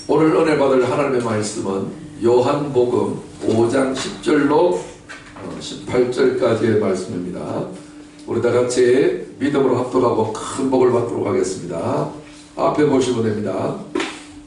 오늘 은혜 받을 하나님의 말씀은 요한복음 5장 10절로 18절까지의 말씀입니다. 우리 다 같이 믿음으로 합독하고 큰 복을 받도록 하겠습니다. 앞에 보시면 됩니다.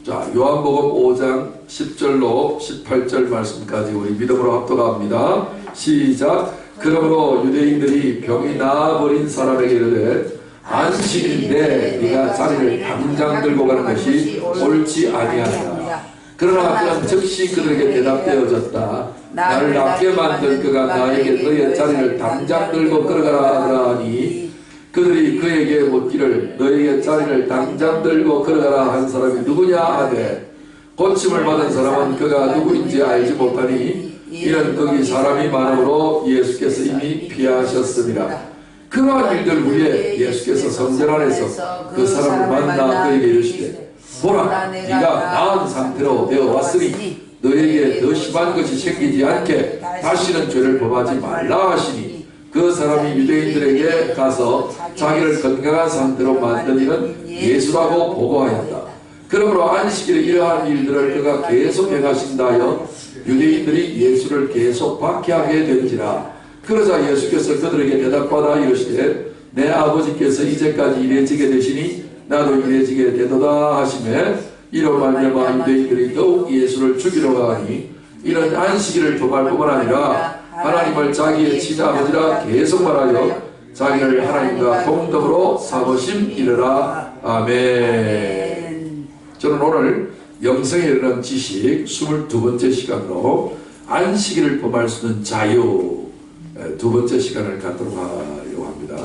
자, 요한복음 5장 10절로 18절 말씀까지 우리 믿음으로 합독합니다. 시작. 그러므로 유대인들이 병이 나아버린 사람에게 이르되 안식일인데 네가 자리를 당장 들고 가는 것이 옳지 아니하다. 그러나 그는 즉시 그들에게 대답되어졌다. 나를 낫게 만든 그가 나에게 너의 자리를 당장 들고 걸어가라 하니 그들이 그에게 묻기를 너에게 자리를 당장 들고 걸어가라 한 사람이 누구냐 하되 고침을 받은 사람은 그가 누구인지 알지 못하니 이는 거기 사람이 많으므로 예수께서 이미 피하셨습니다. 그러한 일들 후에 예수께서 성전 안에서 그 사람을 만나 그에게 이르시되 보라 네가 나은 상태로 되어 왔으니 너에게 더 심한 것이 생기지 않게 다시는 죄를 범하지 말라 하시니 그 사람이 유대인들에게 가서 자기를 건강한 상태로 만드는 예수라고 보고하였다. 그러므로 안식일에 이러한 일들을 그가 계속 행하신다 하여 유대인들이 예수를 계속 박해하게 된지라. 그러자 예수께서 그들에게 대답받아 이르시되 내 아버지께서 이제까지 이래지게 되시니 나도 이래지게 되도다 하시매 이로 말미암아 유대인들이 더욱 예수를 죽이려 하니 이는 안식일을 범할 뿐만 아니라 하나님을 자기의 친아버지라 계속 말하여 자기를 하나님과 동등으로 삼으심이르라. 아멘. 저는 오늘 영생에 이르는 지식 22번째 시간으로 안식일을 범할 수 있는 자유 두 번째 시간을 갖도록 하려고 합니다.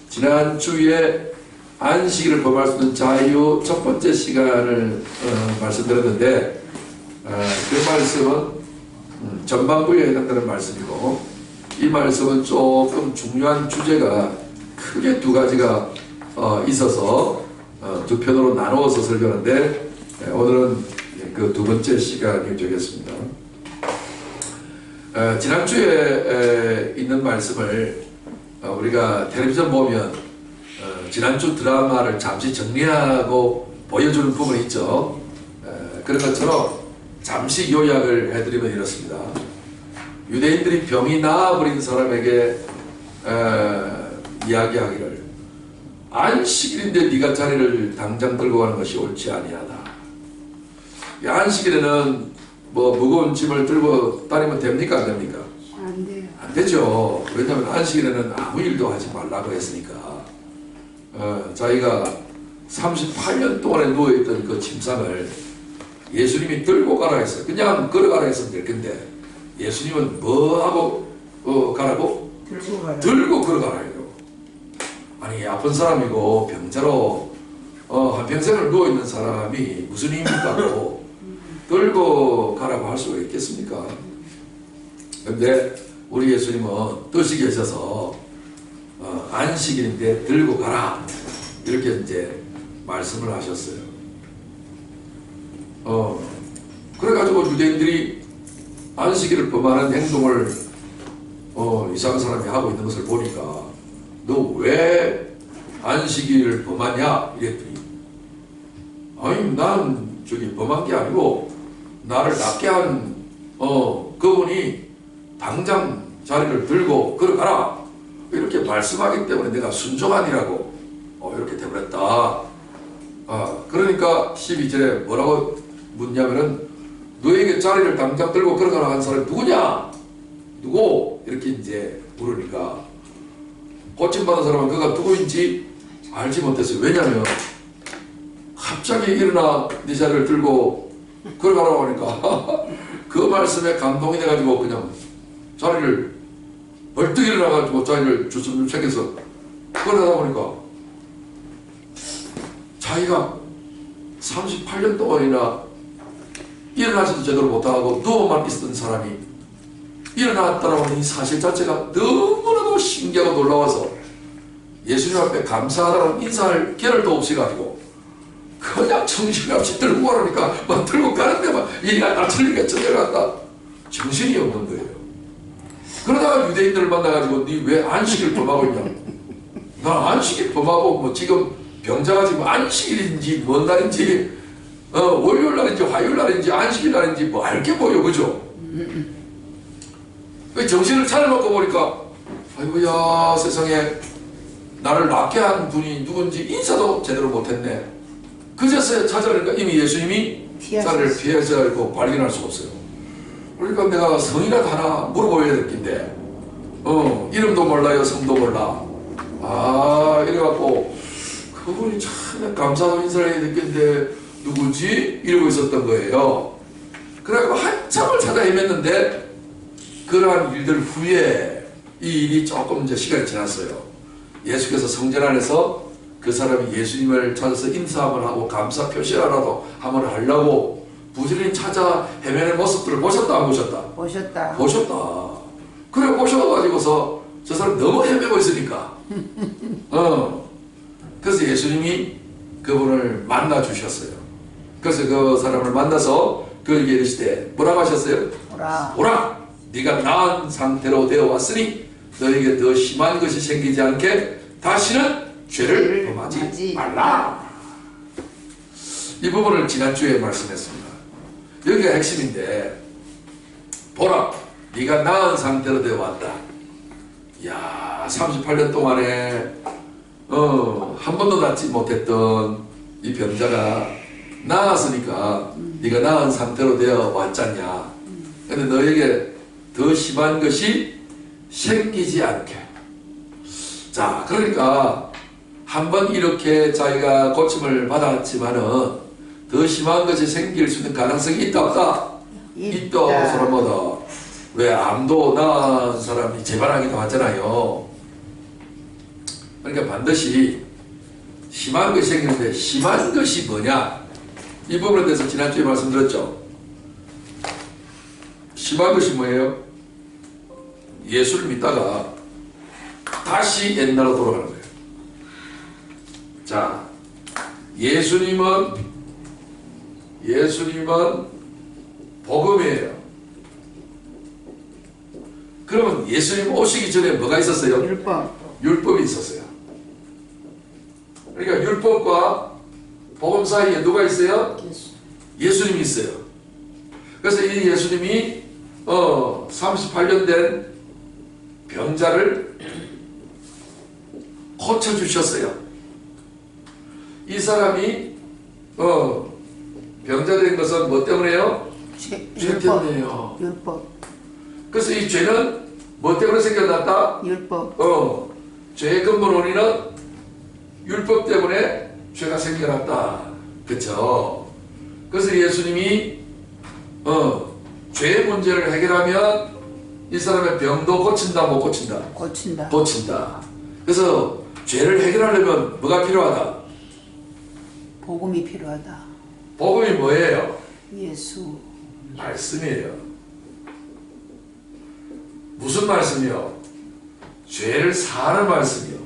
지난주에 안식일을 범할 수 있는 자유 첫 번째 시간을 말씀드렸는데 그 말씀은 전반부에 해당되는 말씀이고 이 말씀은 조금 중요한 주제가 크게 두 가지가 있어서 두 편으로 나누어서 설교하는데 오늘은 그 두 번째 시간이 되겠습니다. 지난주에 있는 말씀을 우리가 텔레비전 보면 지난주 드라마를 잠시 정리하고 보여주는 부분이 있죠. 그런 것처럼 잠시 요약을 해드리면 이렇습니다. 유대인들이 병이 나아버린 사람에게 이야기하기를 안식일인데 네가 자리를 당장 들고 가는 것이 옳지 아니하다. 이 안식일에는 뭐 무거운 짐을 들고 다니면 됩니까? 안 됩니까? 안 돼요. 안 되죠. 왜냐하면 안식일에는 아무 일도 하지 말라고 했으니까. 자기가 38년 동안에 누워있던 그 침상을 예수님이 들고 가라 했어요. 그냥 걸어가라 했으면 될 건데 예수님은 뭐 하고 가라고? 들고 걸어가라 해요. 아니 아픈 사람이고 병자로 한평생을 누워있는 사람이 무슨 힘입니까? 들고 가라고 할 수가 있겠습니까? 근데 우리 예수님은 뜻이 계셔서 안식일인데 들고 가라 이렇게 이제 말씀을 하셨어요. 그래가지고 유대인들이 안식일을 범하는 행동을 이상한 사람이 하고 있는 것을 보니까 너 왜 안식일을 범하냐 이랬더니 아니 난 저기 범한 게 아니고 나를 낫게 한 그분이 당장 자리를 들고 걸어가라 이렇게 말씀하기 때문에 내가 순종하니라고 이렇게 돼버렸다. 그러니까 12절에 뭐라고 묻냐면은 너에게 자리를 당장 들고 걸어가라 한 사람이 누구냐? 누구? 이렇게 이제 물으니까 고침받은 사람은 그가 누구인지 알지 못했어요. 왜냐하면 갑자기 일어나 네 자리를 들고 걸어가라고 하니까 그 말씀에 감동이 돼가지고 그냥 자리를 벌떡 일어나가지고 자리를 주섬 챙겨서 걸어가다 보니까 자기가 38년 동안이나 일어나지도 제대로 못하고 누워만 있었던 사람이 일어났다라고 하는 이 사실 자체가 너무나도 신기하고 놀라워서 예수님 앞에 감사하다는 인사할 겨를도 없이 가지고 그냥 정신없이 들고 가라니까 막 들고 가는데 막 이리가 다 틀리게 저리갔다 정신이 없는 거예요. 그러다가 유대인들을 만나가지고 니 왜 안식일 범하고 있냐? 나 안식일 범하고 뭐 지금 병자가 지금 안식일인지 뭔 날인지 월요일 날인지 화요일 날인지 안식일 날인지 뭐 알 게 뭐요, 그죠? 정신을 차려놓고 보니까 아이고야 세상에 나를 낫게 한 분이 누군지 인사도 제대로 못했네. 그제서야 찾아보니까 이미 예수님이 자를 피해자 알고 발견할 수가 없어요. 그러니까 내가 성이라도 하나 물어보여야 될 텐데 이름도 몰라요, 성도 몰라. 이래갖고 그분이 참 감사하고 인사를 해야 됐겠는데 누구지? 이러고 있었던 거예요. 그래갖고 한참을 찾아 헤맸는데 그러한 일들 후에 이 일이 조금 이제 시간이 지났어요. 예수께서 성전 안에서 그 사람이 예수님을 찾아서 인사 한번 하고 감사 표시라도 한번 하려고 부지런히 찾아 헤매는 모습들을 보셨다 안 보셨다? 보셨다. 보셨다. 그래 보셔가지고서 저 사람 너무 헤매고 있으니까 그래서 예수님이 그분을 만나 주셨어요. 그래서 그 사람을 만나서 그에게 이르시되 뭐라고 하셨어요? 오라 네가 나은 상태로 되어 왔으니 너에게 더 심한 것이 생기지 않게 다시는 죄를 범하지 말라. 이 부분을 지난주에 말씀했습니다. 여기가 핵심인데 보라 네가 나은 상태로 되어 왔다. 이야 38년 동안에 한 번도 낫지 못했던 이 병자가 나았으니까 네가 나은 상태로 되어 왔잖냐. 근데 너에게 더 심한 것이 생기지 않게. 자 그러니까 한번 이렇게 자기가 고침을 받았지만은 더 심한 것이 생길 수 있는 가능성이 있다 없다? 있다 사람마다. 왜 암도 나은 사람이 재발하기도 하잖아요. 그러니까 반드시 심한 것이 생기는데 심한 것이 뭐냐? 이 부분에 대해서 지난주에 말씀드렸죠. 심한 것이 뭐예요? 예수를 믿다가 다시 옛날로 돌아가는 거예요. 자, 예수님은 복음이에요. 그러면 예수님 오시기 전에 뭐가 있었어요? 율법이 있었어요. 그러니까 율법과 복음 사이에 누가 있어요? 예수님이 있어요. 그래서 이 예수님이 38년 된 병자를 고쳐주셨어요. 이 사람이 병자 된 것은 뭐 때문에요? 죄 때문에요. 율법. 그래서 이 죄는 뭐 때문에 생겨났다? 율법. 죄의 근본 원인은 율법 때문에 죄가 생겨났다. 그쵸? 그래서 예수님이 죄의 문제를 해결하면 이 사람의 병도 고친다 못 고친다? 고친다. 그래서 죄를 해결하려면 뭐가 필요하다? 복음이 필요하다. 복음이 뭐예요? 예수. 말씀이에요. 무슨 말씀이요? 죄를 사하는 말씀이요.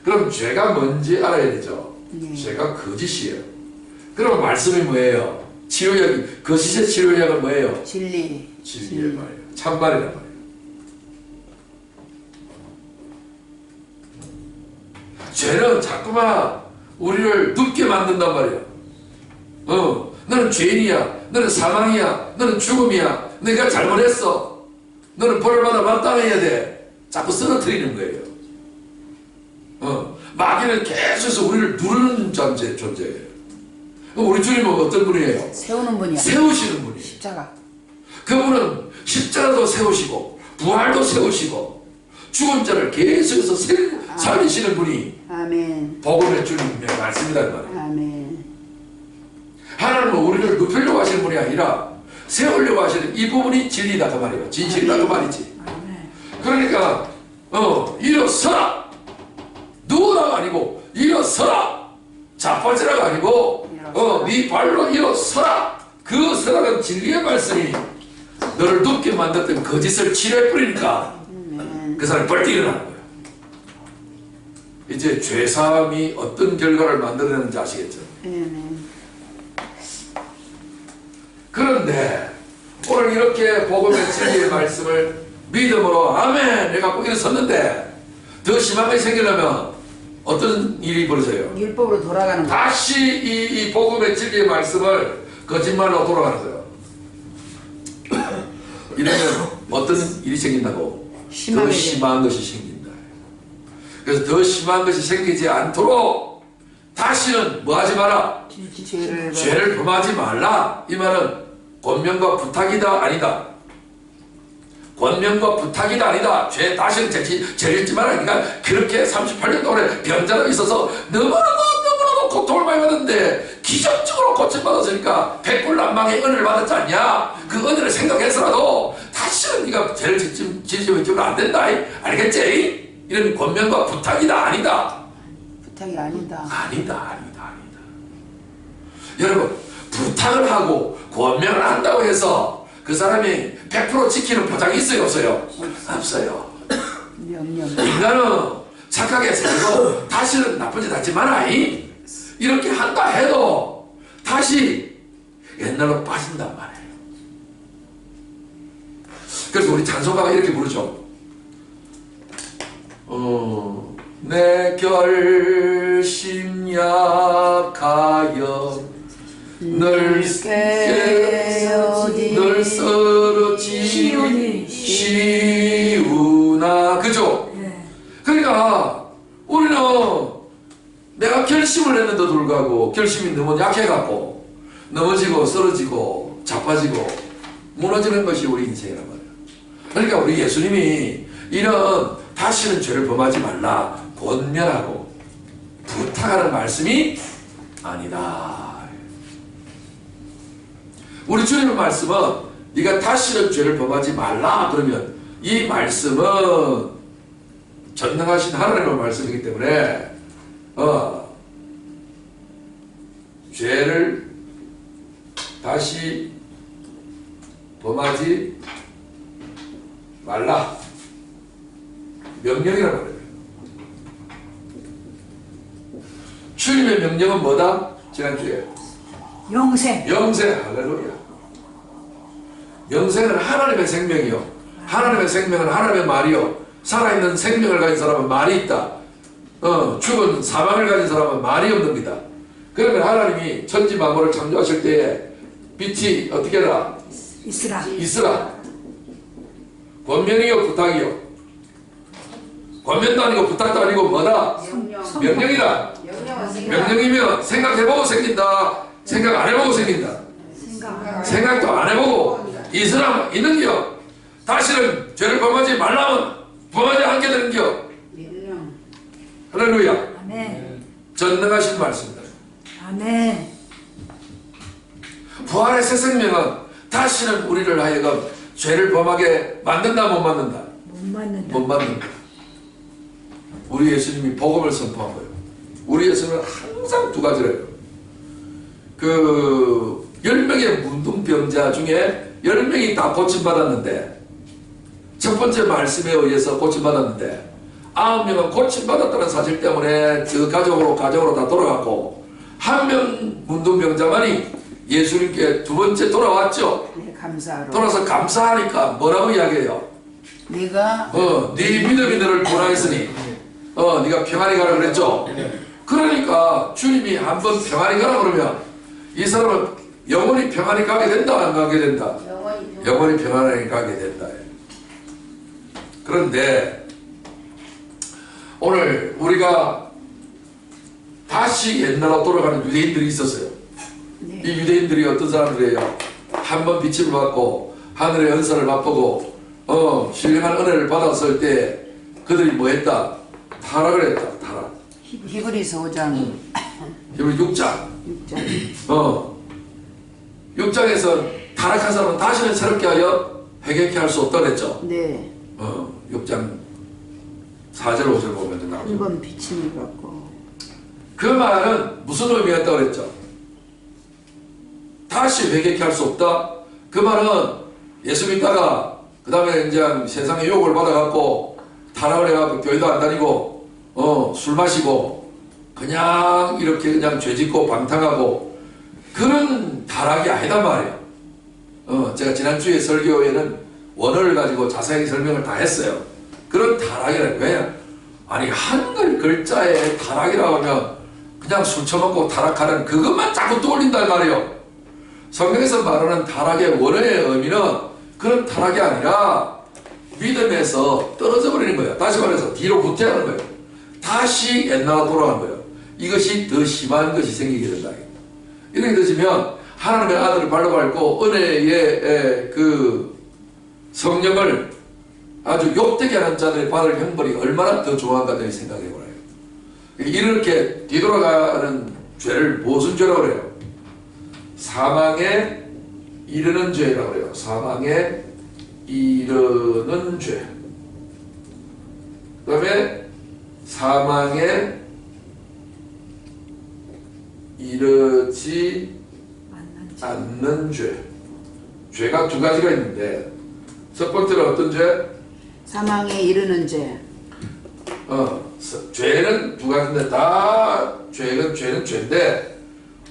그럼 죄가 뭔지 알아야 되죠. 죄가 거짓이에요. 그럼 말씀이 뭐예요? 치료약, 거짓의 치료약은 뭐예요? 진리의 말이에요. 참말이란 말이에요. 죄는 자꾸만 우리를 눕게 만든단 말이에요. 너는 죄인이야. 너는 사망이야. 너는 죽음이야. 내가 잘못했어. 너는 벌을 받아 마땅해야 돼. 자꾸 쓰러뜨리는 거예요. 마귀는 계속해서 우리를 누르는 존재예요. 우리 주님은 어떤 분이에요? 세우는 분이야. 세우시는 분이에요. 십자가. 그분은 십자가도 세우시고 부활도 세우시고 죽은 자를 계속해서 살리시는 분이 아멘. 복음의 주님의 말씀이다 말이에요. 아멘. 하나님은 우리를 눕히려고 하시는 분이 아니라 세우려고 하시는 이 부분이 진리다 그 말이에요. 진실이다 그 말이지. 그러니까 일어서라. 누우라가 아니고 일어서라. 자빠지라가 아니고 네 발로 일어서라. 그 서라는 진리의 말씀이 너를 눕게 만들었던 거짓을 치료해버리니까 그 사람이 벌떡 일어나는 거예요. 이제 죄사함이 어떤 결과를 만들어내는지 아시겠죠? 그런데 오늘 이렇게 복음의 진리의 말씀을 믿음으로 아멘 해갖고 일어섰는데 더 심하게 생기려면 어떤 일이 벌어져요? 율법으로 돌아가는 거. 다시 이 복음의 진리의 말씀을 거짓말로 돌아가는 거예요. 이러면 어떤 일이 생긴다고? 심하게 더 심한 것이 생긴다. 그래서 더 심한 것이 생기지 않도록 다시는 뭐 하지 마라? 죄를 범하지 말라. 이 말은 권면과 부탁이다 아니다. 권면과 부탁이다 아니다. 죄 다시는 죄를 짓지 마라. 그러니까 그렇게 38년 동안에 병자가 있어서 너무나도 고통을 많이 받았는데 기적적으로 고침받았으니까 백불난방의 은혜를 받았지 않냐. 그 은혜를 생각해서라도 다시는 네가 죄를 짓지면 안 된다. 알겠지? 이런 권면과 부탁이다 아니다. 부탁이 아니다. 아니다. 여러분, 부탁을 하고 권면을 한다고 해서 그 사람이 100% 지키는 보장이 있어요 없어요? 없어요. 명령. 인간은 착하게 살고 다시는 나쁜 짓 하지 마라. 이렇게 한다 해도 다시 옛날로 빠진단 말이에요. 그래서 우리 찬송가가 이렇게 부르죠. 내 결심 약하여 늘 쓰러지시우나. 그죠? 그러니까 우리는 내가 결심을 했는데도 불구하고 결심이 너무 약해갖고 넘어지고 쓰러지고 자빠지고 무너지는 것이 우리 인생이란 말이에요. 그러니까 우리 예수님이 이런 다시는 죄를 범하지 말라 권면하고 부탁하는 말씀이 아니다. 우리 주님의 말씀은 네가 다시는 죄를 범하지 말라 그러면 이 말씀은 전능하신 하나님의 말씀이기 때문에 죄를 다시 범하지 말라 명령이라는 말이에요. 주님의 명령은 뭐다? 지난주에 영생. 할렐루야. 영생은 하나님의 생명이요. 하나님의 생명은 하나님의 말이요. 살아있는 생명을 가진 사람은 말이 있다. 죽은 사망을 가진 사람은 말이 없습니다. 그러면 하나님이 천지 만물을 창조하실 때에 빛이 어떻게 해라? 있으라. 권면이요 부탁이요. 권면도 아니고 부탁도 아니고 뭐다? 명령이다. 명령이면 생각해보고 생긴다. 생각 안 해보고 생긴다. 생각도 안 해보고 있으라 있는겨. 다시는 죄를 범하지 말라면 범하지 않게 되는겨. 할렐루야. 아멘. 전능하신 말씀입니다. 아멘. 부활의 새 생명은 다시는 우리를 하여금 죄를 범하게 만든다 못 만든다? 못 만든다. 우리 예수님이 복음을 선포한 거예요. 우리 예수님은 항상 두 가지를 해요. 10명의 문둥병자 중에 10명이 다 고침받았는데 첫 번째 말씀에 의해서 고침받았는데 9명은 고침받았다는 사실 때문에 그 가정으로 다 돌아갔고 한 명 문둥병자만이 예수님께 두 번째 돌아왔죠. 네, 감사하러. 돌아서 감사하니까 뭐라고 이야기해요? 네가 네 믿음이 너를 구원하였으니 네가 평안히 가라 그랬죠. 그러니까 주님이 한번 평안히 가라 그러면 이 사람은 영원히 평안히 가게 된다 안 가게 된다? 영원히 평안히 가게 된다. 그런데 오늘 우리가 다시 옛날로 돌아가는 유대인들이 있었어요. 네. 이 유대인들이 어떤 사람들이에요? 한번 빛을 받고 하늘의 은사를 맛보고 신령한 은혜를 받았을 때 그들이 뭐 했다? 타락을 했다. 타락. 히브리서 5장 히브리 6장 6장 6장에서 타락한 사람은 다시는 새롭게 하여 회개케 할 수 없다 그랬죠. 네. 6장 4절 5절 보면 나오죠. 한번 비침을 받고 그 말은 무슨 의미였다 그랬죠? 다시 회개케 할 수 없다. 그 말은 예수 믿다가 그 다음에 이제 세상에 유혹을 받아갖고 타락을 해갖고 교회도 안 다니고 술 마시고 그냥 이렇게 그냥 죄짓고 방탕하고 그런 타락이 아니단 말이에요. 제가 지난주에 설교에는 원어를 가지고 자세하게 설명을 다 했어요. 그런 타락이라는 거예요. 아니 한글 글자에 타락이라고 하면 그냥 술 처먹고 타락하는 그것만 자꾸 떠올린단 말이에요. 성경에서 말하는 타락의 원어의 의미는 그런 타락이 아니라 믿음에서 떨어져 버리는 거예요. 다시 말해서 뒤로 후퇴하는 거예요. 다시 옛날로 돌아가는 거예요. 이것이 더 심한 것이 생기게 된다. 이렇게 되시면 하나님의 아들을 발로 밟고 은혜의 그 성령을 아주 욕되게 하는 자들의 받을 형벌이 얼마나 더 중요한가 생각해 보라요. 이렇게 뒤돌아가는 죄를 무슨 죄라고 그래요? 사망에 이르는 죄라고 그래요. 사망에 이르는 죄. 그 다음에 사망에 이르지 않는 죄. 죄가 두 가지가 있는데 첫 번째는 어떤 죄? 사망에 이르는 죄. 죄는 두 가지인데 다 죄는 죄인데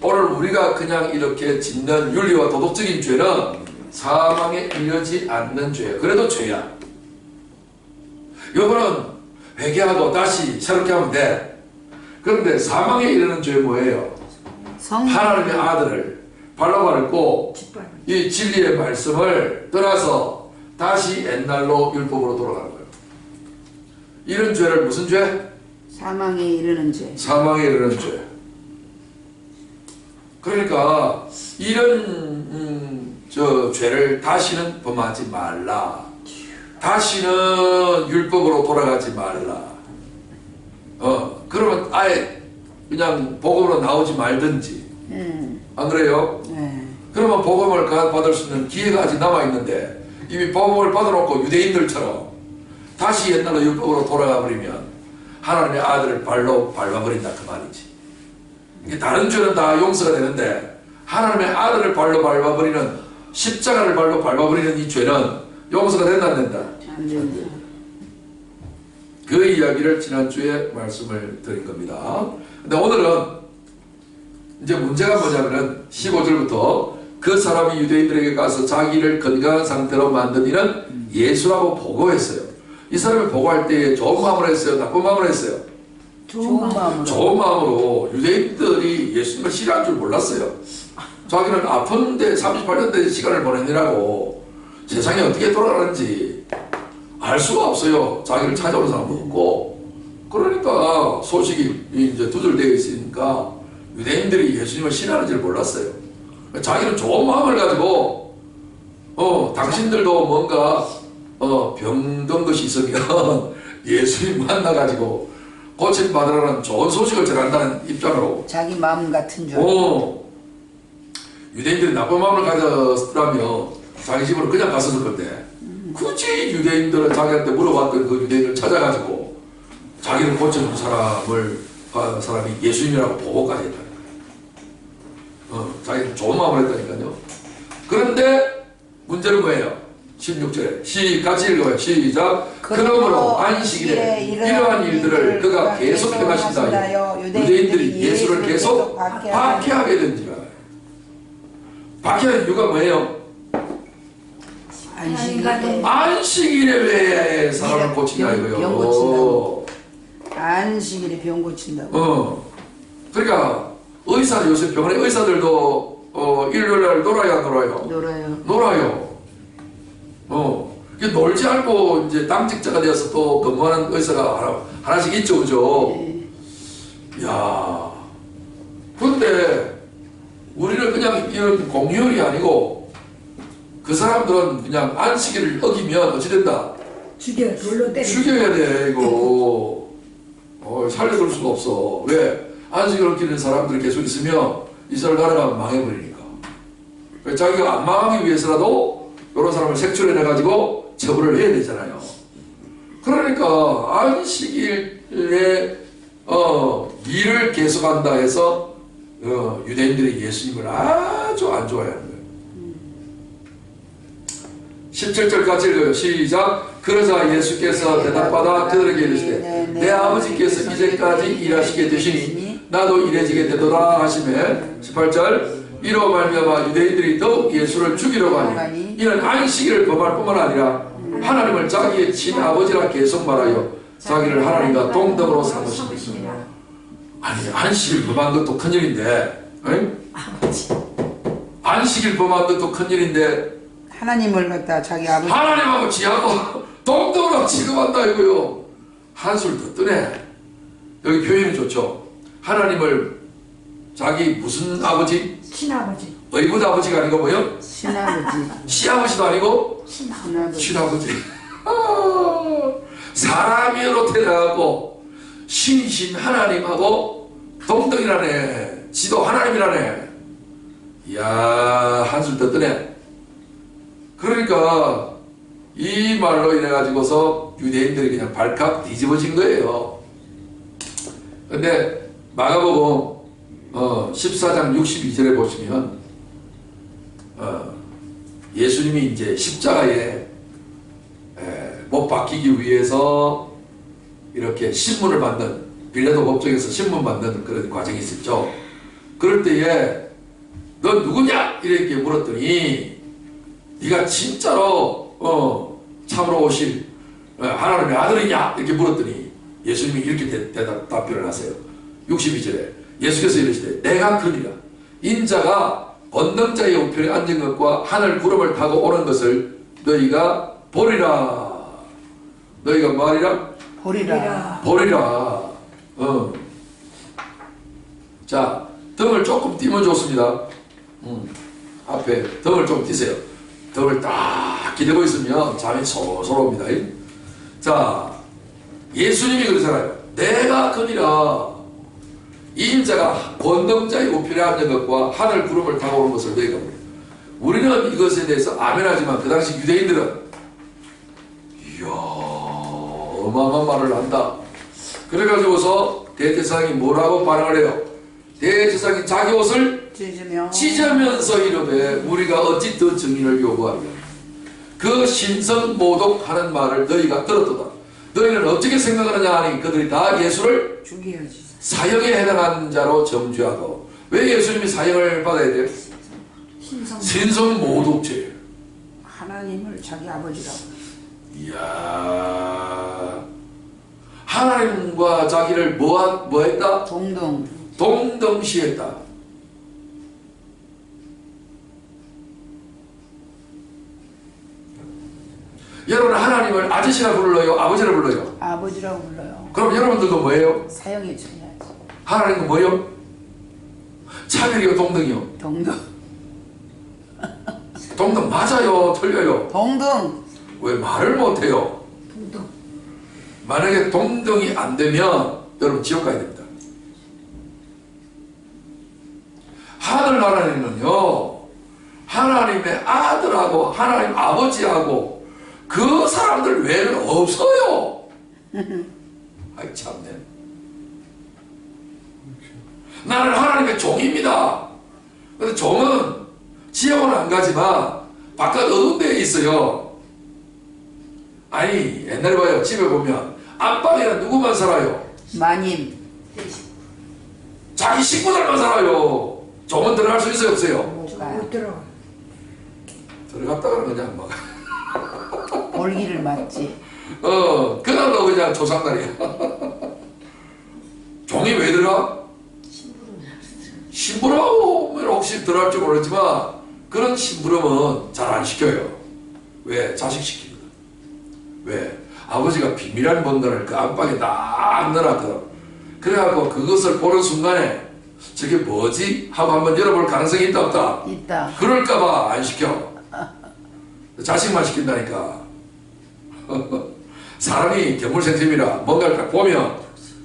오늘 우리가 그냥 이렇게 짓는 윤리와 도덕적인 죄는 사망에 이르지 않는 죄야. 그래도 죄야. 이거는 회개하고 다시 새롭게 하면 돼. 그런데 사망에 이르는 죄 뭐예요? 하나님의 아들을 발로 밟고 이 진리의 말씀을 떠나서 다시 옛날로 율법으로 돌아가는 거예요. 이런 죄를 무슨 죄? 사망에 이르는 죄. 사망에 이르는 죄. 그러니까 이런 저 죄를 다시는 범하지 말라. 다시는 율법으로 돌아가지 말라. 그러면 아예 그냥 복음으로 나오지 말든지. 안 그래요? 네. 그러면 복음을 받을 수 있는 기회가 아직 남아있는데 이미 복음을 받아놓고 유대인들처럼 다시 옛날로 율법으로 돌아가 버리면 하나님의 아들을 발로 밟아버린다 그 말이지. 이게 다른 죄는 다 용서가 되는데 하나님의 아들을 발로 밟아버리는 십자가를 발로 밟아버리는 이 죄는 용서가 된다 안 된다? 안 된다. 그 이야기를 지난주에 말씀을 드린 겁니다. 근데 오늘은 이제 문제가 뭐냐면은 15절부터 그 사람이 유대인들에게 가서 자기를 건강한 상태로 만든 이는 예수라고 보고했어요. 이 사람이 보고할 때 좋은 마음으로 했어요? 나쁜 마음으로 했어요? 좋은 마음으로. 좋은 마음으로. 유대인들이 예수님을 싫어할 줄 몰랐어요. 자기는 아픈데 38년대 시간을 보내느라고 세상이 어떻게 돌아가는지 알 수가 없어요. 자기를 찾아오는 사람도 없고. 그러니까 소식이 이제 두절되어 있으니까 유대인들이 예수님을 싫어하는 줄 몰랐어요. 자기는 좋은 마음을 가지고 당신들도 뭔가 병든 것이 있으면 예수님 만나가지고 고침받으라는 좋은 소식을 전한다는 입장으로 자기 마음 같은 줄. 유대인들이 나쁜 마음을 가졌다면 자기 집으로 그냥 갔었을 건데 굳이 유대인들은 자기한테 물어봤던 그 유대인을 찾아가지고 자기를 고쳐준 사람이 예수님이라고 보고까지 했다는 거예요. 자기는 좋은 마음을 했다니까요. 그런데 문제는 뭐예요? 16절에 같이 읽어요. 시작. 그러므로 안식일에 이러한 일들을 그가 계속 행하신다. 유대인들이 예수를 계속 박해하게 된지라. 박해하는 이유가 뭐예요? 안식일에 왜 사람을 고치냐 이거요. 병 고친다고. 안식일에 병 고친다고. 그러니까 요새 병원에 의사들도 일요일날 놀아야 안 놀아요? 놀아요. 놀지 않고 이제 당직자가 되어서 또 근무하는 의사가 하나씩 있죠, 그죠? 야, 그런데 우리는 그냥 이런 공휴일이 아니고 그 사람들은 그냥 안식일을 어기면 어찌 된다? 돌로 때려. 죽여야 돼, 이거. 살려둘 수가 없어. 왜? 안식일을 어기는 사람들이 계속 있으면 이스라엘 나라가 망해버리니까. 자기가 안 망하기 위해서라도 이런 사람을 색출해내가지고 처벌을 해야 되잖아요. 그러니까 안식일에 일을 계속한다 해서 유대인들이 예수님을 아주 안 좋아하는 거예요. 17절까지 읽어요. 시작. 그러자 예수께서 대답받아 그들에게 이르시되 내 아버지께서 이제까지 일하시게 되시니 나도 일해지게 되도다 하시매 18절 이로 말미암아 유대인들이 더욱 예수를 죽이려고 하니 이는 안식일을 범할 뿐만 아니라 하나님을 자기의 친아버지라 계속 말하여 자기를 하나님과 동등으로 삼으시니라. 아니 안식일 범한 것도 큰일인데, 아버지. 안식일 범한 것도 큰일인데 하나님을 갖다 자기 아버지 하나님하고 지하고 동등으로 취급한다 이거요. 한술 더 뜨네. 여기 표현이 좋죠. 하나님을 자기 무슨 아버지? 친아버지. 의붓 아버지가 아니고 뭐요? 신아버지 시아버지도 아니고 신아버지 친아버지. 사람으로 태어나고 신이신 하나님하고 동등이라네. 지도 하나님이라네. 이야 한술 더 뜨네. 그러니까 이 말로 인해 가지고서 유대인들이 그냥 발칵 뒤집어진 거예요. 근데 마가복음 14장 62절에 보시면 예수님이 이제 십자가에 못 박히기 위해서 이렇게 신문을 받는, 빌라도 법정에서 신문 받는 그런 과정이 있었죠. 그럴 때에 너 누구냐? 이렇게 물었더니 네가 진짜로 참으로 오실 하나님의 아들이냐? 이렇게 물었더니 예수님이 이렇게 답변을 하세요. 62절에 예수께서 이르시되 내가 그니라. 인자가 권능자의 우편에 앉은 것과 하늘 구름을 타고 오는 것을 너희가 보리라. 너희가 말이라? 보리라. 보리라. 자, 등을 조금 띄면 좋습니다. 앞에 등을 좀 띄세요. 등을 딱 기대고 있으면 잠이 솔솔 옵니다. 자, 예수님이 그러잖아요. 내가 그니라. 인자가 권능자의 우편에 앉는 것과 하늘 구름을 타고 오는 것을 너희가 보리라. 우리는 이것에 대해서 아멘하지만 그 당시 유대인들은 이야 어마어마한 말을 한다. 그래가지고서 대제사장이 뭐라고 반응을 해요? 대제사장이 자기 옷을 찢으면서 이르되 우리가 어찌 더 증인을 요구하냐. 그 신성모독하는 말을 너희가 들었도다. 너희는 어떻게 생각하느냐 하니 그들이 다 예수를 죽여야지. 사형에 해당하는 자로 정죄하고. 왜 예수님이 사형을 받아야 돼요? 신성모독죄. 하나님을 자기 아버지라고. 이야 하나님과 자기를 뭐 했다? 동등시했다. 여러분 하나님을 아저씨라 불러요? 아버지라 불러요? 아버지라고 불러요. 그럼 여러분들도 뭐예요? 사형에 처해야지. 하나님은 뭐요? 차별이요? 동등이요? 동등 맞아요? 틀려요? 동등. 왜 말을 못해요? 동등. 만약에 동등이 안 되면 여러분 지옥 가야 됩니다. 하늘나라에는요 하나님의 아들하고 하나님 아버지하고 그 사람들 외에는 없어요. 아이 참네. 나는 하나님의 종입니다. 근데 종은 지옥은 안 가지만 바깥 어두운 데에 있어요. 아니 옛날에 봐요. 집에 보면 안방에는 누구만 살아요? 마님. 자기 식구들만 살아요. 종은 들어갈 수 있어요? 없어요? 못 들어. 들어갔다가는 그냥 막 올기를 맞지. 그날도 그냥 조상날이야. 종이 왜 들어가? 심부름하고 혹시 들어갈 줄 모르지만 그런 심부름은 잘 안 시켜요. 왜? 자식 시킵니다. 왜? 아버지가 비밀한 뭔가를 그 안방에 딱 넣어놨거든. 그래갖고 그것을 보는 순간에 저게 뭐지? 하고 한번 열어볼 가능성이 있다 없다? 있다. 그럴까봐 안 시켜. 자식만 시킨다니까. 사람이 견물생심이라 뭔가를 딱 보면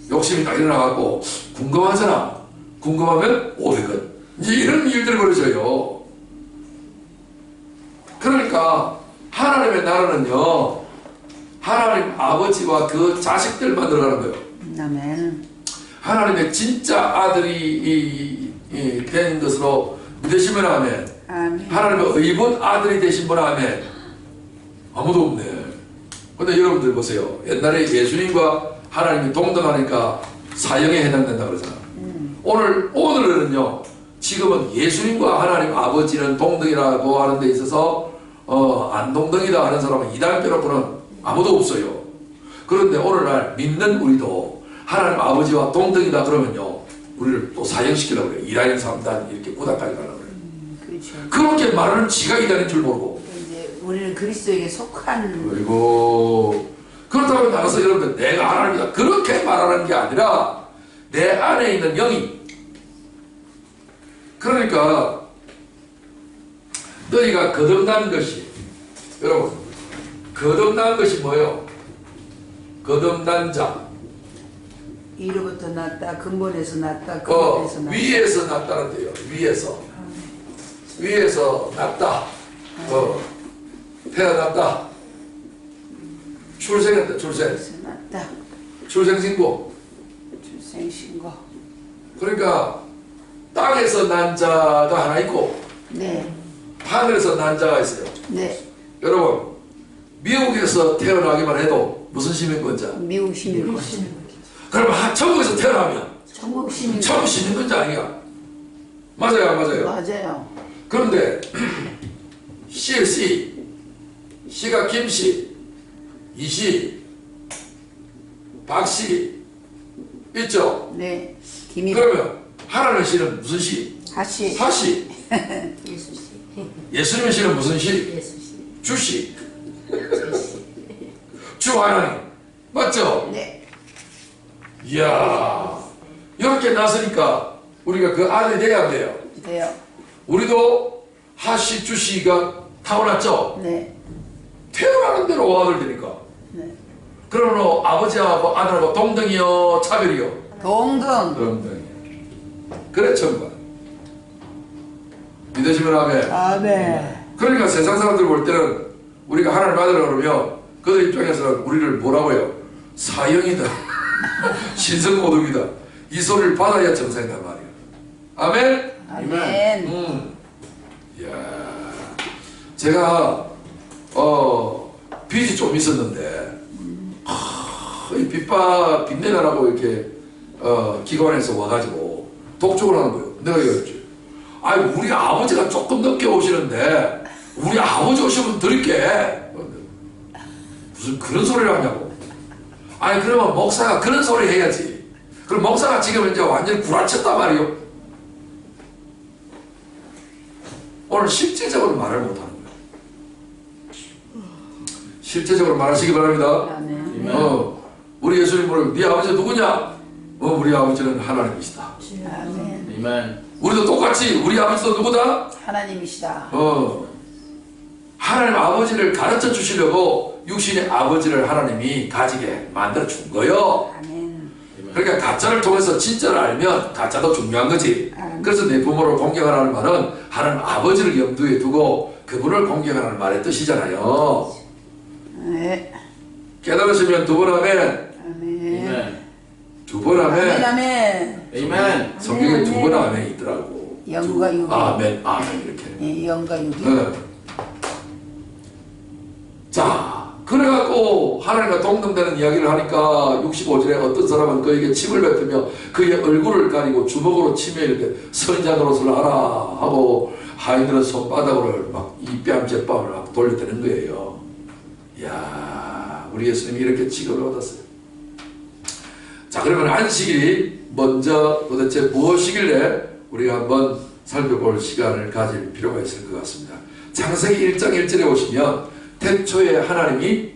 욕심이 딱 일어나갖고 궁금하잖아. 궁금하면 오래건 이제 이런 일들이 벌어져요. 그러니까 하나님의 나라는요 하나님 아버지와 그 자식들만 들어가는 거예요. 아멘. 하나님의 진짜 아들이 된 것으로 믿으시면 아멘. 아멘. 하나님의 의붓 아들이 되신 분 아멘. 아무도 없네. 근데 여러분들 보세요. 옛날에 예수님과 하나님이 동등하니까 사형에 해당된다 그러잖아. 오늘은요 지금은 예수님과 하나님 아버지는 동등이라고 하는 데 있어서 안 동등이다 하는 사람은 이단 빼놓고는 아무도 없어요. 그런데 오늘날 믿는 우리도 하나님 아버지와 동등이다 그러면요, 우리를 또 사형시키려고 그래요. 2단 3단 이렇게 9단까지 가려고 그래요. 그렇죠. 그렇게 말하는 지가 이단인 줄 모르고. 이제 우리는 그리스도에게 속한 그리고 그렇다고 나가서 여러분들 내가 하나님이다 그렇게 말하는 게 아니라 내 안에 있는 영이, 그러니까 너희가 거듭난 것이, 여러분 거듭난 것이 뭐예요? 거듭난 자, 이로부터 났다, 근본에서 났다, 근본에서 났다. 위에서 났다는데요. 위에서 났다. 태어났다. 출생했다. 그래서 났다. 출생신고. 출생신고. 그러니까 땅에서 난 자가 하나 있고 네, 하늘에서 난 자가 있어요. 네. 여러분 미국에서 태어나기만 해도 무슨 시민권자? 미국 시민권. 그러면 천국에서 태어나면 천국 시민권. 천국 시민권자 아니야? 맞아요, 안 맞아요? 맞아요. 그런데 씨가 김씨, 이씨, 박씨 있죠? 네. 김이 그러면 하나님 씨는 무슨 씨? 하씨. 하씨. 예수 씨. 예수님의 씨는 무슨 씨? 예수 씨. 주씨. 주 하나님. 맞죠? 네. 이야, 이렇게 나서니까 우리가 그 안에 돼야 돼요. 돼요. 우리도 하씨, 주씨가 타고났죠? 네. 태어나는 대로 아들 되니까. 네. 그러면 아버지하고 아들하고 동등이요, 차별이요? 동등. 동등. 그래, 천만. 믿으시면 아멘. 아멘. 그러니까 세상 사람들 볼 때는 우리가 하나님 아들이라고 그러면 그들 입장에서는 우리를 뭐라고요? 사형이다. 신성모독이다. 이 소리를 받아야 정상이단 말이야. 아멘? 아멘. 이야, 제가 빚이 좀 있었는데 이 빚내라고 이렇게 기관에서 와가지고 독촉을 하는 거예요. 내가 이랬지. 아니 우리 아버지가 조금 늦게 오시는데 우리 아버지 오시면 드릴게. 무슨 그런 소리를 하냐고. 아니 그러면 목사가 그런 소리 해야지. 그럼 목사가 지금 이제 완전히 구라쳤단 말이요. 오늘 실제적으로 말을 못하는 거예요. 실제적으로 말하시기 바랍니다. 아멘. 우리 예수님 모르고 네 아버지 누구냐? 우리 아버지는 하나님이시다. 아멘. 아멘. 우리도 똑같이 우리 아버지도 누구다? 하나님이시다. 하나님 아버지를 가르쳐 주시려고 육신의 아버지를 하나님이 가지게 만들어 준 거요. 아멘. 그러니까 가짜를 통해서 진짜를 알면 가짜도 중요한 거지. 그래서 내 부모를 공경하라는 말은 하나님 아버지를 염두에 두고 그분을 공경하라는 말의 뜻이잖아요. 네. 깨달으시면 두 번 하면 아멘. 아멘. 두 번 하면 아멘. 아멘. 성경에 두 번 아멘이 있더라고. 영과 육이. 아멘, 아멘 이렇게. 예, 영과 육이. 자, 그래갖고 하나님과 동등되는 이야기를 하니까 65절에 어떤 사람은 그에게 침을 뱉으며 그의 얼굴을 가리고 주먹으로 치며 이렇게 선자 노릇을 하라 하고 하인들은 손바닥으로 막 이 뺨 제 뺨을 막 돌려대는 거예요. 이야, 우리 예수님이 이렇게 직업을 얻었어요. 자, 그러면 안식일이 먼저 도대체 무엇이길래 우리가 한번 살펴볼 시간을 가질 필요가 있을 것 같습니다. 창세기 1장 1절에 오시면 태초에 하나님이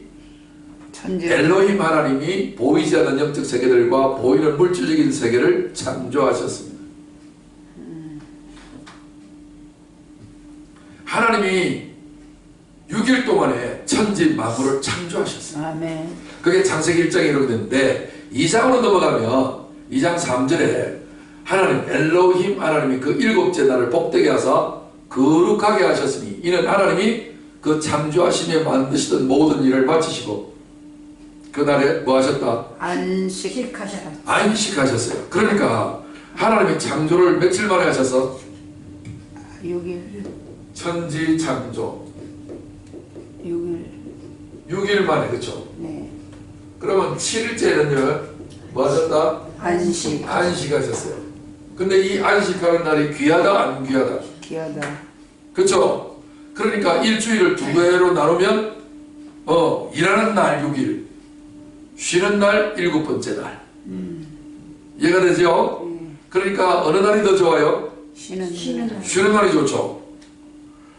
천재. 엘로힘 하나님이 보이지 않는 영적 세계들과 보이는 물질적인 세계를 창조하셨습니다. 하나님이 6일 동안에 천지 만물을 창조하셨어요. 아멘. 그게 창세기 1장에 이렇게 되는데 2장으로 넘어가면 2장 3절에 하나님 엘로힘 하나님이 그 일곱째 날을 복되게 하사 거룩하게 하셨으니 이는 하나님이 그 창조하시며 만드시던 모든 일을 마치시고 그날에 뭐 하셨다? 안식하셔라. 안식하셨어요. 그러니까 하나님이 창조를 며칠 만에 하셔서 6일. 천지 창조 6일. 6일 만에, 그렇죠? 네. 그러면 7일째는요 뭐 하셨다? 안식. 안식하셨어요. 근데 이 안식하는 날이 귀하다 안 귀하다? 귀하다. 그렇죠? 그러니까 일주일을 두 배로 나누면 일하는 날 6일, 쉬는 날 7번째 날. 이해가 되죠? 그러니까 어느 날이 더 좋아요? 쉬는 날. 쉬는 날이 좋죠.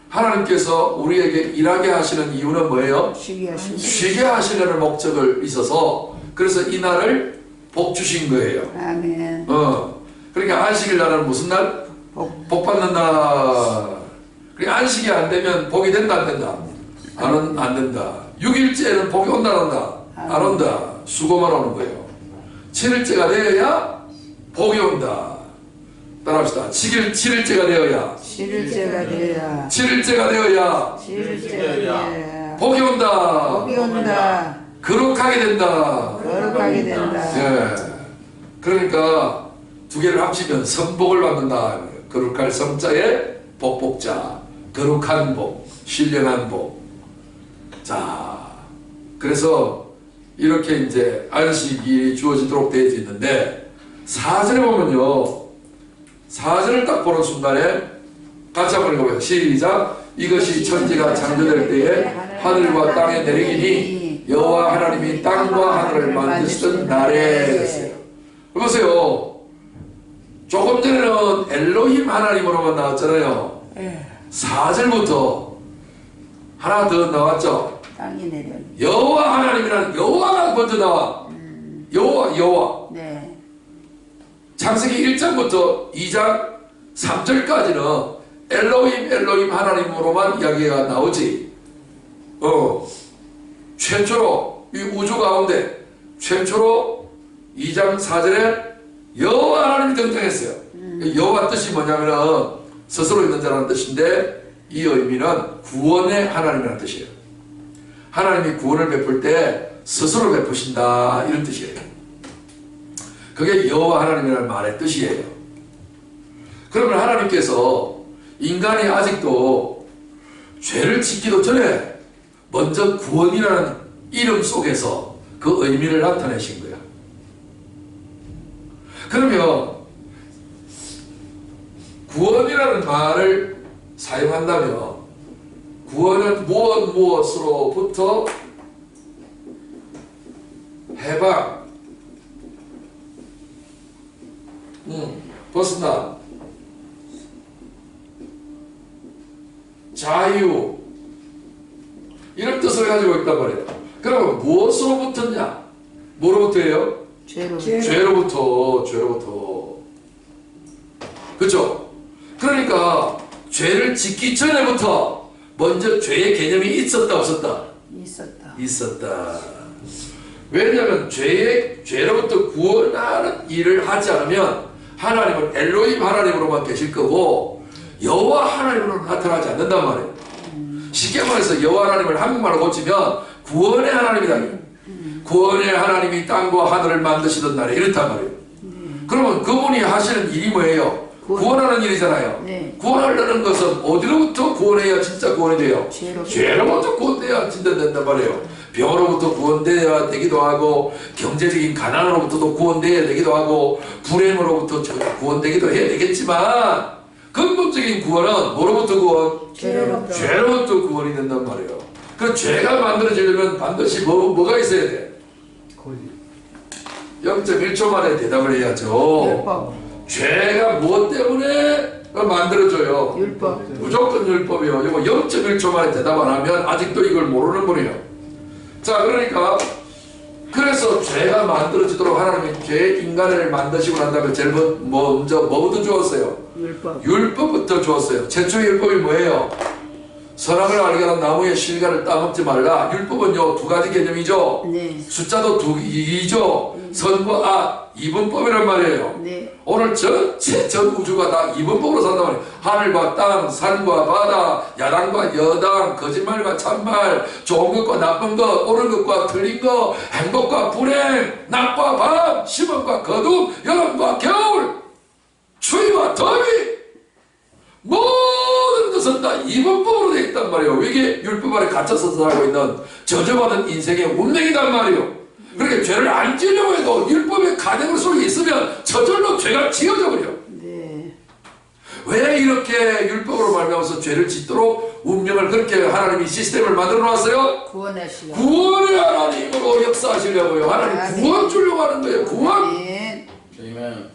하나님께서 우리에게 일하게 하시는 이유는 뭐예요? 쉬게 하시는 쉬게 하시려는 목적을 있어서 그래서 이 날을 복 주신 거예요. 아멘. 그러니까 안식일 날은 무슨 날? 복 받는 날. 그러니까 안식이 안 되면 복이 된다 안 된다? 안 된다. 6일째는 복이 온다 안 온다? 안 온다. 수고만 오는 거예요. 7일째가 되어야 복이 온다. 따라합시다. 7일째가 되어야 7일째가 되어야 7일째가 되어야 7일째가 되어야 복이 온다. 복이 온다. 거룩하게 된다. 거룩하게 된다. 예. 그러니까 두 개를 합치면 선복을 받는다. 거룩할 성자에 복복자. 거룩한 복, 신령한 복. 자, 그래서 이렇게 이제 안식이 주어지도록 되어 있는데 4절에 보면요. 4절을 딱 보는 순간에 같이 한번 읽어봐요. 시작. 이것이 천지가 창조될 때에 하늘과 땅에 내리기니 여호와 하나님이 땅과 하늘을 만드시던 날에 그랬어요. 보세요. 조금 전에는 엘로힘 하나님으로만 나왔잖아요. 4절부터 하나 더 나왔죠. 땅이 내려. 여호와 하나님이라는 여호와가 먼저 나와. 여호와. 네. 창세기 1장부터 2장 3절까지는 엘로힘 하나님으로만 이야기가 나오지. 최초로 이 우주 가운데 최초로 2장 4절에 여호와 하나님이 등장했어요. 여호와 뜻이 뭐냐면은 스스로 있는 자라는 뜻인데 이 의미는 구원의 하나님이라는 뜻이에요. 하나님이 구원을 베풀 때 스스로 베푸신다 이런 뜻이에요. 그게 여호와 하나님이라는 말의 뜻이에요. 그러면 하나님께서 인간이 아직도 죄를 짓기도 전에 먼저 구원이라는 이름 속에서 그 의미를 나타내신 거예요. 그러면 구원이라는 말을 사용한다면 구원은 무엇으로부터 해방, 벗어나, 자유 이런 뜻을 가지고 있단 말이에요. 그러면 무엇으로부터냐? 뭐로부터예요? 죄로부터. 그렇죠? 그러니까 죄를 짓기 전에부터 먼저 죄의 개념이 있었다 없었다? 있었다. 왜냐하면 죄로부터 구원하는 일을 하지 않으면 하나님은 엘로힘 하나님으로만 계실 거고 여호와 하나님으로 나타나지 않는단 말이에요. 쉽게 말해서 여호와 하나님을 한국말로 고치면 구원의 하나님이다. 구원의 하나님이 땅과 하늘을 만드시던 날에 이렇단 말이에요. 그러면 그분이 하시는 일이 뭐예요? 구원하는 일이잖아요. 네. 구원하려는 것은 어디로부터 구원해야 진짜 구원이 돼요? 죄로부터 구원돼야 진짜 된단 말이에요. 병으로부터 구원돼야 되기도 하고 경제적인 가난으로부터도 구원돼야 되기도 하고 불행으로부터 구원되기도 해야 되겠지만 근본적인 구원은 뭐로부터 구원? 죄로부터 구원이 된단 말이에요. 그 죄가 만들어지려면 반드시 뭐가 있어야 돼? 0.1초 만에 대답을 해야죠. 율법. 죄가 무엇 때문에 만들어져요? 율법. 무조건 율법이요. 이거 0.1초 만에 대답 안 하면 아직도 이걸 모르는 분이에요. 자, 그러니까 그래서 죄가 만들어지도록 하나님이 인간을 만드시고 난 다음에 제일 먼저 뭐부터 주었어요? 율법부터 주었어요. 최초의 율법이 뭐예요? 선악을 알게 하는 나무의 실과를 따먹지 말라. 율법은요 2가지 개념이죠. 네. 숫자도 2죠. 선과 악, 이분법이란 말이에요. 네. 오늘 전체 전 우주가 다 이분법으로 산단 말이에요. 하늘과 땅, 산과 바다, 야당과 여당, 거짓말과 참말, 좋은 것과 나쁜 것, 옳은 것과 틀린 것, 행복과 불행, 낮과 밤, 시험과 거둠, 여름과 겨울, 추위와 더위, 모든 것은 다 이분법으로 되어 있단 말이에요. 이게 율법 아래 갇혀서 살고 있는 저주받은 인생의 운명이란 말이에요. 그렇게 죄를 안 지으려고 해도 율법의 가정 속에 있으면 저절로 죄가 지어져 버려요. 네. 왜 이렇게 율법으로 말미암아서 죄를 짓도록 운명을 그렇게 하나님이 시스템을 만들어 놨어요. 구원하시오. 구원의 하나님으로 역사하시려고요. 하나님 아멘. 구원 주려고 하는 거예요. 구원. 아멘. 아멘.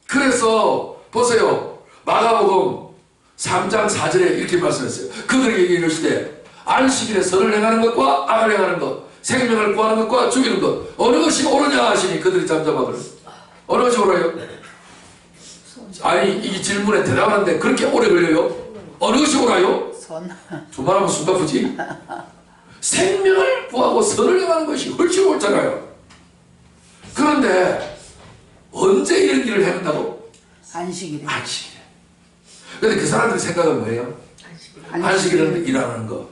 그래서 보세요. 마가복음 3장 4절에 이렇게 말씀했어요. 그들에게 이르시되 안식일에 선을 행하는 것과 악을 행하는 것, 생명을 구하는 것과 죽이는 것 어느 것이 옳으냐 하시니 그들이 잠잠하더라. 어느 것이 옳아요? 아니 이 질문에 대답하는데 그렇게 오래 걸려요? 어느 것이 옳아요? 선. 두말하면 숨가쁘지? 생명을 구하고 선을 행하는 것이 훨씬 옳잖아요. 그런데 언제 이런 일을 행한다고? 안식일에. 안식일에. 근데 그 사람들의 생각은 뭐예요? 안식일은 일하는 거.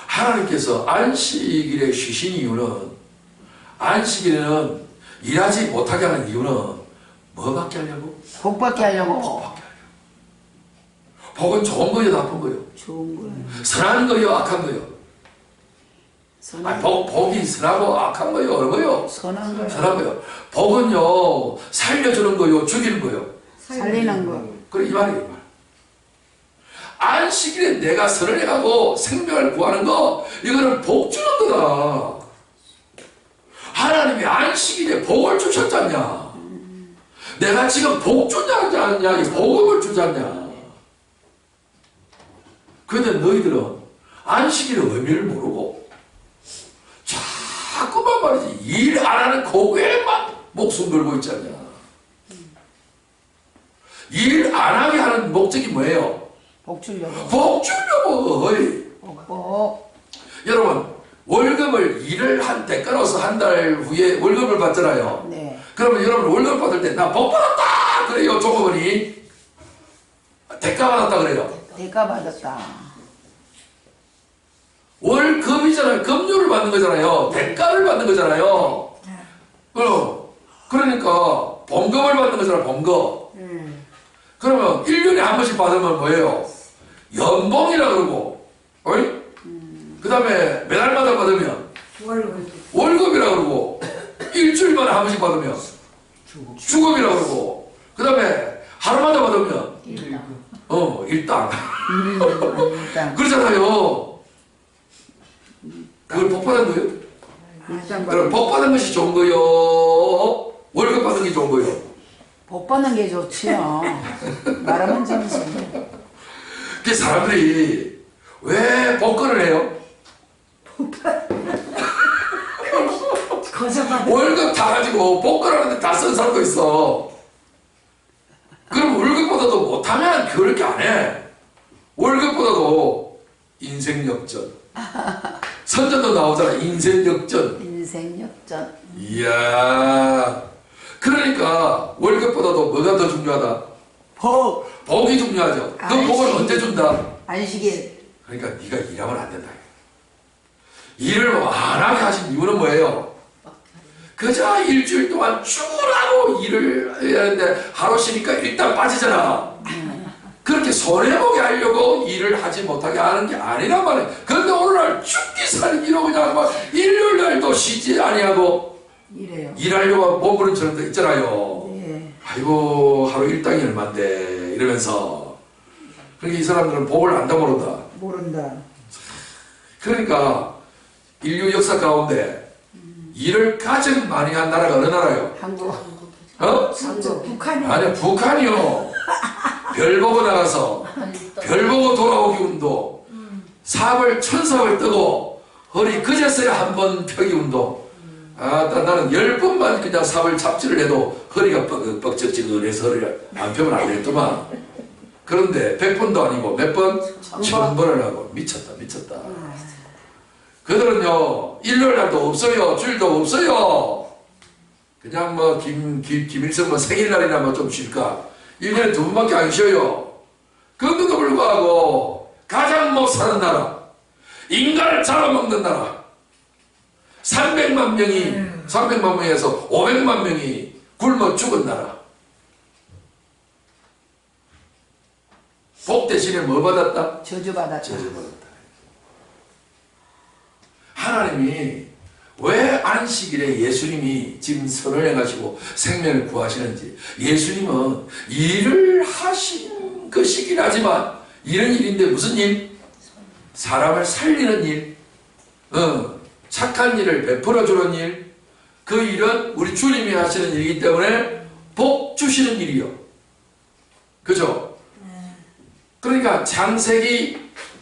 하나님께서 안식일에 쉬신 이유는 안식일에는 일하지 못하게 하는 이유는 뭐 받게 하려고? 복 받게 하려고. 받게 하려고. 복은 좋은 거요, 나쁜 거요? 좋은 거예요. 선한 거요, 악한 거요? 아니, 복이 선하고 악한 거요, 어느 거요? 선한 거요. 선한 거요. 복은요, 살려주는 거요, 죽이는 거요. 살리는 거. 그래, 이 말이에요, 이 말. 안식일에 내가 선을 해가고 생명을 구하는 거, 이거는 복 주는 거다. 하나님이 안식일에 복을 주셨잖냐. 내가 지금 복 주지 않냐, 이 복음을 주지 않냐. 그런데 너희들은 안식일의 의미를 모르고 자꾸만 말이지 일 안 하는 거기에만 목숨 걸고 있지 않냐. 일 안 하게 하는 목적이 뭐예요? 복 주려고. 복 주려고. 어이. 복. 여러분 월급을 일을 한 대가로서 한 달 후에 월급을 받잖아요. 네. 그러면 여러분 월급 받을 때 나 복 받았다 그래요. 종업원이 대가 받았다 그래요. 대가 받았다. 월급이잖아요. 급료를 받는 거잖아요. 대가를 받는 거잖아요. 그러니까 봉급을 받는 거잖아요. 봉급. 그러면 1년에 한 번씩 받으면 뭐예요? 연봉이라 그러고, 그 다음에 매달마다 받으면 월급이라 그러고, 일주일마다 한 번씩 받으면 주급이라 그러고, 그 다음에 하루마다 받으면 일당. 일단. 그러잖아요. 그걸 복 받은 거예요? 일단 그럼 복 받은 것이 좋은 거요? 월급 받은 게 좋은 거요? 복 받는 게 좋지요. 말하면 정신. 그 사람들이 왜 복권을 해요? 월급 다 가지고 복권하는데 다 쓴 사람도 있어. 그럼 월급보다도 못하면 그렇게 안 해. 월급보다도 인생 역전. 선전도 나오잖아. 인생 역전. 인생 역전. 이야. 그러니까 월급보다도 뭐가 더 중요하다? 복. 복이 중요하죠. 그 안식. 복을 언제 준다? 안식일. 그러니까 네가 일하면 안 된다. 일을 완하게 하신 이유는 뭐예요? 그저 일주일 동안 쭈라고 일을 해야 하는데 하루 쉬니까 일단 빠지잖아. 그렇게 손해보게 하려고 일을 하지 못하게 하는 게 아니란 말이에요. 그런데 오늘날 죽기 살기로 그냥 막 일요일날도 쉬지 아니하고 이래요. 일하려고 몸부림 저런 데 있잖아요. 예. 아이고 하루 일당이 얼만데 이러면서. 그러니까 이 사람들은 복을 안다 모른다. 모른다. 그러니까 인류 역사 가운데 일을 가장 많이 한 나라가 어느 나라요? 한국. 어? 북한이. 아니야 북한이요. 별 보고 나가서 별 보고 돌아오기 운동, 삽을 천삽을 뜨고 허리 그제서야 한 번 펴기 운동. 나는 10번만 그냥 삽을 잡지를 해도 허리가 뻑적지근해서 허리를 안 펴면 안 되겠더만. 그런데 100번도 아니고 몇 번? 1000번을 하고 미쳤다. 그들은요 일요일 날도 없어요. 주일도 없어요. 그냥 뭐 김일성 뭐 생일날이나 뭐 좀 쉴까. 1년에 2번밖에 안 쉬어요. 그런데도 불구하고 가장 못 사는 나라, 인간을 잡아먹는 나라, 300만 명에서 500만 명이 굶어 죽은 나라. 복 대신에 뭐 받았다? 저주 받았다. 저주 받았다. 하나님이 왜 안식일에 예수님이 지금 선을 행하시고 생명을 구하시는지. 예수님은 일을 하신 것이긴 하지만 이런 일인데 무슨 일? 사람을 살리는 일, 착한 일을 베풀어주는 일, 그 일은 우리 주님이 하시는 일이기 때문에 복 주시는 일이요. 그죠? 그러니까 창세기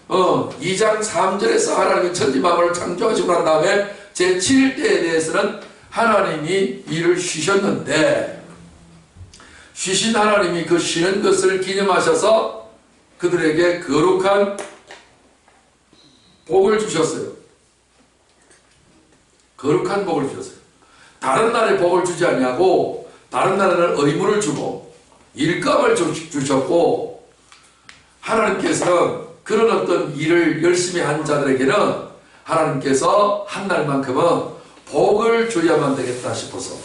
2장 3절에서 하나님이 천지만물을 창조하시고 난 다음에 제7일때에 대해서는 하나님이 일을 쉬셨는데, 쉬신 하나님이 그 쉬는 것을 기념하셔서 그들에게 거룩한 복을 주셨어요. 거룩한 복을 주셨어요. 다른 날에 복을 주지 않냐고, 다른 날에는 의무를 주고 일감을 주셨고, 하나님께서는 그런 어떤 일을 열심히 한 자들에게는 하나님께서 한 날만큼은 복을 줘야만 되겠다 싶어서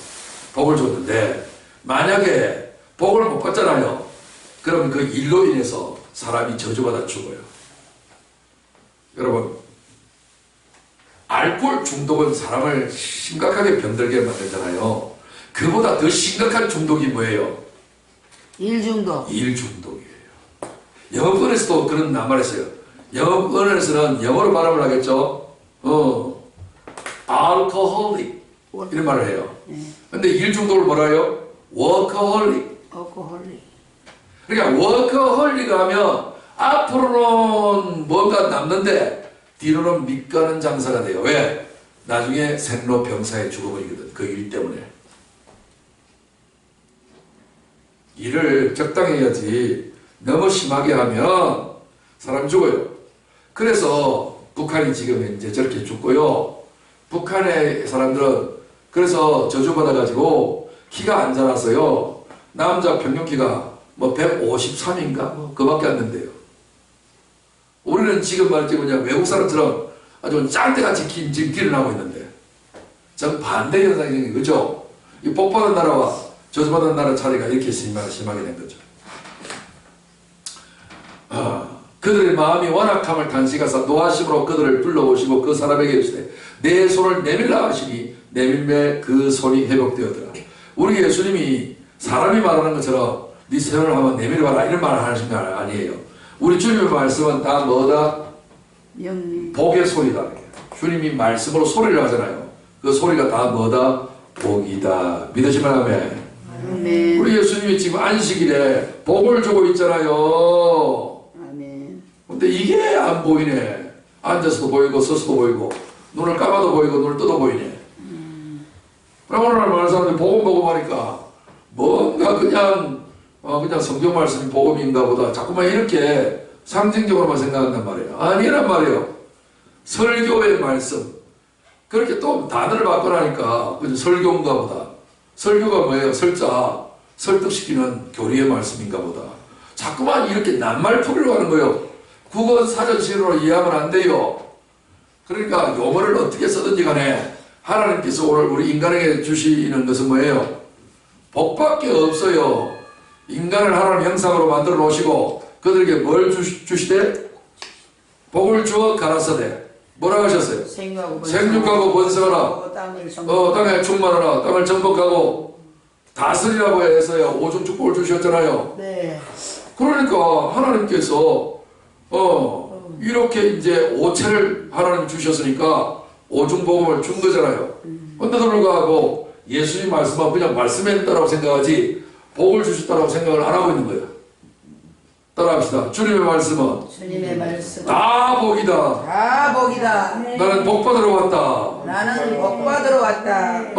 복을 줬는데, 만약에 복을 못 받잖아요. 그럼 그 일로 인해서 사람이 저주받아 죽어요. 여러분, 알코올 중독은 사람을 심각하게 병들게 만들잖아요. 그보다 더 심각한 중독이 뭐예요? 일 중독. 일 중독이에요. 영어권에서도 그런 말 했어요. 영어권에서는 영어로 발음을 하겠죠. alcoholic 이런 말을 해요. 근데 일 중독을 뭐라 해요? workaholic. 어코홀릭. 그러니까 workaholic 하면 앞으로는 뭔가 남는데 뒤로는 밑가는 장사가 돼요. 왜? 나중에 생로병사의 죽어버리거든. 그 일 때문에. 일을 적당히 해야지 너무 심하게 하면 사람 죽어요. 그래서 북한이 지금 이제 저렇게 죽고요. 북한의 사람들은 그래서 저주받아가지고 키가 안 자라서요. 남자 평균 키가 뭐 153인가? 그밖에 안 된대요. 우리는 지금 말이지 그냥 외국 사람처럼 아주 짱대같이 지금 길어나고 있는데, 정반대 현상이, 그죠? 이 복받은 나라와 저주받은 나라 차이가 이렇게 심하게 된 거죠. 그들의 마음이 완악함을 단식하사 노하심으로 그들을 불러오시고 그 사람에게 이르시되 내 손을 내밀라 하시니 내밀매 그 손이 회복되었더라. 우리 예수님이 사람이 말하는 것처럼 네 손을 한번 내밀어봐라 이런 말을 하시는 거 아니에요. 우리 주님의 말씀은 다 뭐다? 영리. 복의 소리다. 주님이 말씀으로 소리를 하잖아요. 그 소리가 다 뭐다? 복이다. 믿으시면 아멘. 아멘. 우리 예수님이 지금 안식일에 복을 주고 있잖아요. 아멘. 근데 이게 안 보이네. 앉아서도 보이고 서서도 보이고 눈을 감아도 보이고 눈을 떠도 보이네. 오늘날 많은 사람들이 복음 보고 하니까 뭔가 그냥 성경 말씀이 복음인가 보다 자꾸만 이렇게 상징적으로만 생각한단 말이에요. 아니란 말이에요. 설교의 말씀, 그렇게 또 단어를 바꿔나니까 설교인가 보다. 설교가 뭐예요? 설자, 설득시키는 교리의 말씀인가 보다. 자꾸만 이렇게 낱말풀이로 하는 거예요. 국어 사전식으로 이해하면 안 돼요. 그러니까 용어를 어떻게 쓰든지 간에 하나님께서 오늘 우리 인간에게 주시는 것은 뭐예요? 복밖에 없어요. 인간을 하나님 형상으로 만들어 놓으시고 그들에게 뭘 주시되? 복을 주어 가라사대. 뭐라고 하셨어요? 생육하고 번성하라. 땅에 충만하라. 땅을 정복하고 다스리라고 해서요. 오중 축복을 주셨잖아요. 네. 그러니까 하나님께서 이렇게 이제 오체를 하나님 주셨으니까 오중복음을 준 거잖아요. 그런데도 불구하고 예수님 말씀은 그냥 말씀했다라고 생각하지 복을 주셨다라고 생각을 안 하고 있는 거예요. 따라합시다. 주님의 말씀은 주님의 말씀. 다 복이다. 다 복이다. 나는 복 받으러 왔다. 나는 복 받으러 왔다.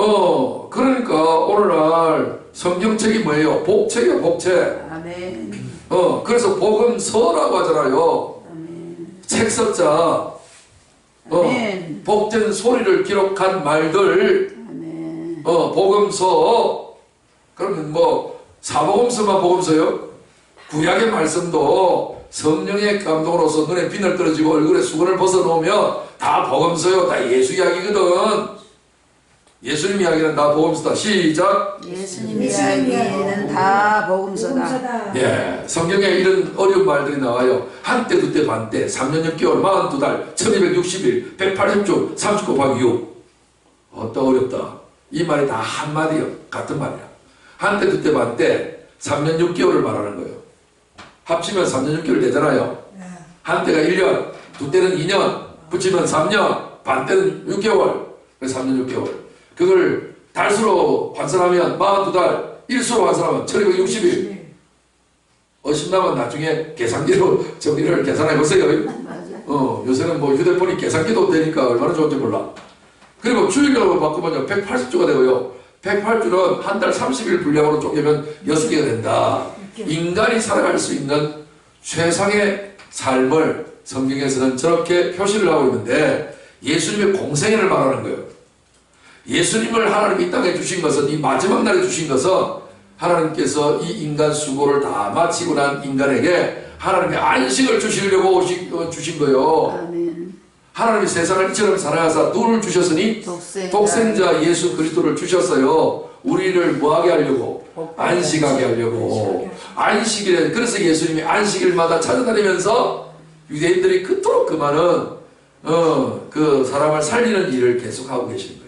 그러니까 오늘날 성경책이 뭐예요? 복책이에요, 복책. 아멘. 그래서 복음서라고 하잖아요. 책 석자. 아멘. 복된 소리를 기록한 말들. 아멘. 복음서. 그러면 뭐 사복음서만 복음서요? 구약의 말씀도 성령의 감동으로서 눈에 비늘 떨어지고 얼굴에 수건을 벗어놓으면 다 복음서요. 다 예수 이야기거든. 예수님 이야기는 다 복음서다. 시작. 예수님 이야기는 다 복음서다. 예, 성경에 이런 어려운 말들이 나와요. 한때, 두때, 반때, 3년 6개월, 42달, 1260일, 180주, 30 곱하기 6. 어렵다. 이 말이 다 한마디요. 같은 말이야. 한때, 두때, 반때 3년 6개월을 말하는 거예요. 합치면 3년 6개월 되잖아요. 한때가 1년, 두때는 2년, 붙이면 3년, 반때는 6개월. 그래서 3년 6개월. 그걸 달수로 환산하면 42달, 일수로 환산하면 1260일. 어신나면 나중에 계산기로 정리를 계산해 보세요. 요새는 뭐 휴대폰이 계산기도 되니까 얼마나 좋은지 몰라. 그리고 주일로 바꾸면 180주가 되고요. 108주는 한 달 30일 분량으로 쪼개면 6개가 된다. 인간이 살아갈 수 있는 최상의 삶을 성경에서는 저렇게 표시를 하고 있는데 예수님의 공생애를 말하는 거예요. 예수님을 하나님이 이 땅에 주신 것은, 이 마지막 날에 주신 것은 하나님께서 이 인간 수고를 다 마치고 난 인간에게 하나님의 안식을 주시려고 주신 거예요. 아멘. 하나님이 세상을 이처럼 사랑하사 누구를 주셨으니 독생자 예수 그리스도를 주셨어요. 우리를 뭐하게 하려고? 안식하게 하려고. 안식일에, 그래서 예수님이 안식일마다 찾아다니면서 유대인들이 그토록 그 많은 그 사람을 살리는 일을 계속하고 계신 거예요.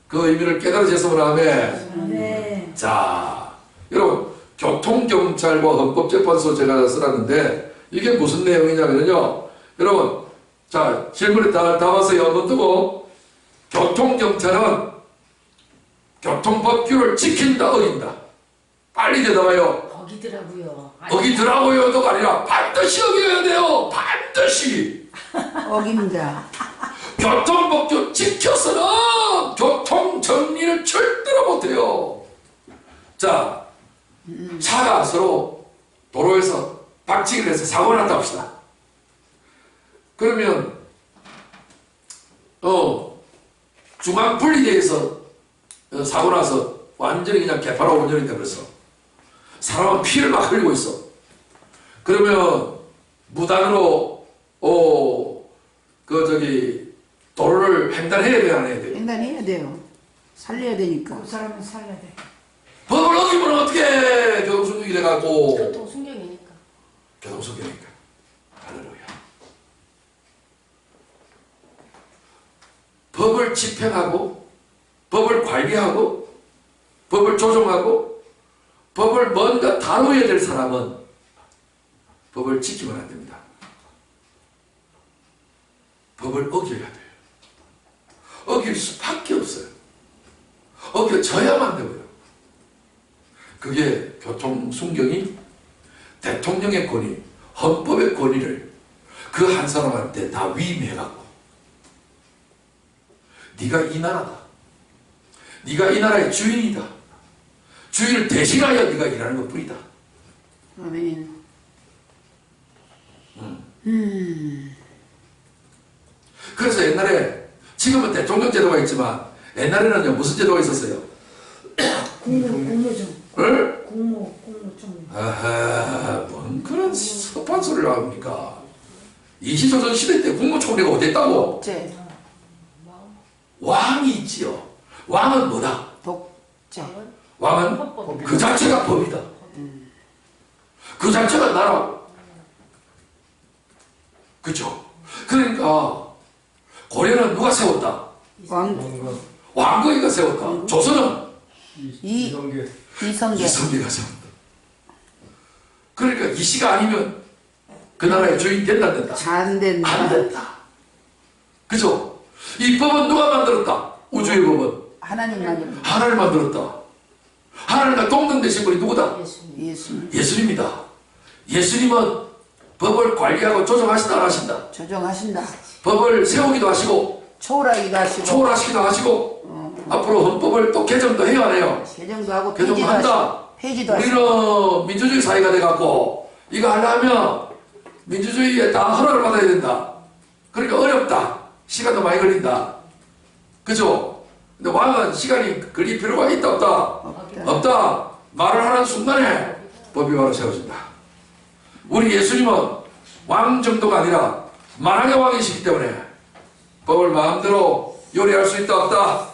그 의미를 깨달으셨으면 하면 네. 자, 여러분, 교통경찰과 헌법재판소 제가 써놨는데 이게 무슨 내용이냐면요. 여러분, 자, 질문에 다 왔어요. 한번 뜨고. 교통경찰은 교통법규를 지킨다, 어긴다. 빨리 대답해요. 거기더라고요. 어기더라고요도가 아니라 반드시 어겨야 돼요. 반드시. 어깁니다. 교통법규 지켜서는 교통정리를 절대로 못해요. 자, 차가 서로 도로에서 박치기를 해서 사고 났다 합시다. 그러면 중앙 분리대에서 사고 나서 완전히 그냥 개파라 운전이 돼버렸어. 사람은 피를 막 흘리고 있어. 그러면 무단으로 도로를 횡단해야 돼요, 안 해야 돼요? 횡단해야 돼요. 살려야 되니까. 그 사람은 살려야 돼. 법을 어기면 어떻게 교통순경이 돼갖고 교통순경이니까. 교통순경이니까. 할렐루야. 법을 집행하고 법을 관리하고 법을 조정하고 법을 뭔가 다뤄야 될 사람은 법을 지키면 안 됩니다. 법을 어겨야 돼요. 어길 수밖에 없어요. 어겨져야만 되고요. 그게 교통순경이 대통령의 권위, 헌법의 권위를 그 한 사람한테 다 위임해갖고 네가 이 나라다. 네가 이 나라의 주인이다. 주인을 대신하여 네가 일하는 것뿐이다. 아멘. 그래서 옛날에, 지금은 대통령 제도가 있지만 옛날에는요 무슨 제도가 있었어요? 공무중. 응? 공무중. 아하, 뭔 그런 섭한 소리를 합니까? 이시조선 시대 때 국무총리가 어디 있다고? 독재. 왕이 있지요. 왕은 뭐다? 독재. 왕은 그 자체가 법이다. 그 자체가 나라고. 그죠? 그러니까 고려는 누가 세웠다? 왕건이가 세웠다. 조선은 이성계. 이성계가 세웠다. 그러니까 이씨가 아니면 그 나라의 주인 된다 안 된다? 안 된다. 안 된다. 그죠? 이 법은 누가 만들었다? 우주의 법은 하나님 만듭니다. 하나님 만들었다. 하나님과 동등되신 분이 누구다? 예수님. 예수님이다. 예수님은 법을 관리하고 조정하신다 안 하신다? 조정하신다. 법을 세우기도 하시고 초월하기도 하시고. 초월하시기도 하시고 앞으로 헌법을 또 개정도 해야 해요. 개정도 하고 개정도 폐지도 한다. 하시고. 폐지도 하시고. 우리는 민주주의 사회가 돼갖고 이거 하려면 민주주의에 다 허락을 받아야 된다. 그러니까 어렵다. 시간도 많이 걸린다. 그죠? 근데 왕은 시간이 걸릴 필요가 있다 없다? 없다. 말을 하는 순간에 법이 바로 세워진다. 우리 예수님은 왕 정도가 아니라 만왕의 왕이시기 때문에 법을 마음대로 요리할 수 있다 없다?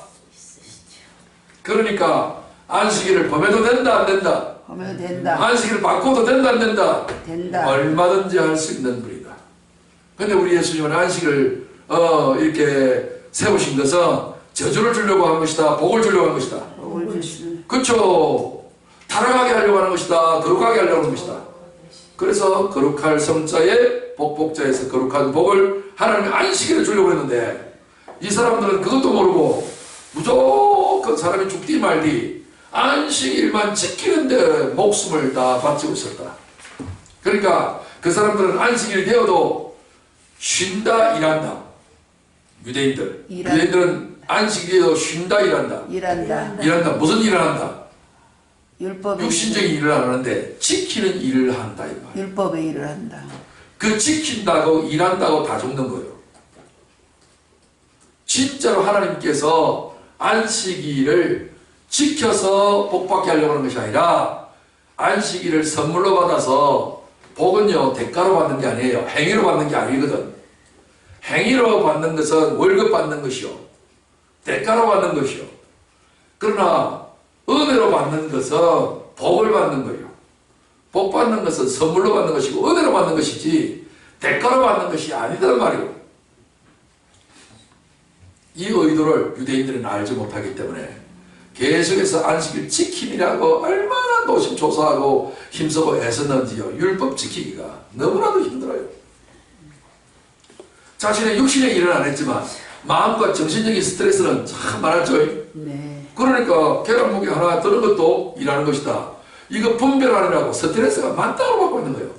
그러니까 안식일을 범해도 된다 안 된다? 하면 된다. 안식일을 바꿔도 된다 안 된다? 된다. 얼마든지 할 수 있는 분이다. 근데 우리 예수님은 안식을 이렇게 세우신 것은 저주를 주려고 하는 것이다. 복을 주려고 하는 것이다. 복을 주시는 그렇죠. 타락하게 하려고 하는 것이다. 거룩하게 하려고 하는 것이다. 그래서 거룩할 성자의 복복자에서 거룩한 복을 하나님의 안식일에 주려고 했는데 이 사람들은 그것도 모르고 무조건 사람이 죽디 말디 안식일만 지키는데 목숨을 다 바치고 있었다. 그러니까 그 사람들은 안식일이 되어도 쉰다 일한다. 유대인들은 안식일에도 쉰다 일한다. 일한다. 무슨 일을 한다? 율법의 육신적인 일을 안 하는데 지키는 일을 한다 이 말. 율법의 일을 한다. 그 지킨다고 일한다고 다 죽는 거예요. 진짜로 하나님께서 안식일을 지켜서 복받게 하려고 하는 것이 아니라 안식일을 선물로 받아서 복은요 대가로 받는 게 아니에요. 행위로 받는 게 아니거든. 행위로 받는 것은 월급 받는 것이요. 대가로 받는 것이요. 그러나 은혜로 받는 것은 복을 받는 거예요. 복 받는 것은 선물로 받는 것이고 은혜로 받는 것이지 대가로 받는 것이 아니단 말이에요. 이 의도를 유대인들은 알지 못하기 때문에 계속해서 안식일 지킴이라고 얼마나 노심초사하고 힘쓰고 애썼는지요. 율법 지키기가 너무나도 힘들어요. 자신의 육신의 일은 안 했지만 마음과 정신적인 스트레스는 참 많았죠. 네. 그러니까 계란무게 하나 드는 것도 일하는 것이다. 이거 분별하느라고 스트레스가 많다고 받고 있는 거예요.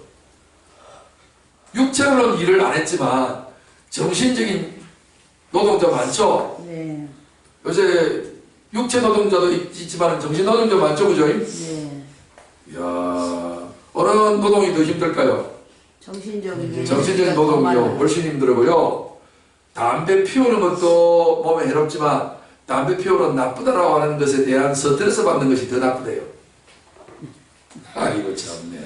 육체로는 일을 안 했지만 정신적인 노동자 많죠? 네. 요새 육체 노동자도 있지만 정신 노동자 많죠? 그죠? 네. 이야, 어느 노동이 더 힘들까요? 정신적인 노동이요. 훨씬 힘들고요. 담배 피우는 것도 몸에 해롭지만 담배 피우는 나쁘다라고 하는 것에 대한 스트레스 받는 것이 더 나쁘대요. 아이고 참네.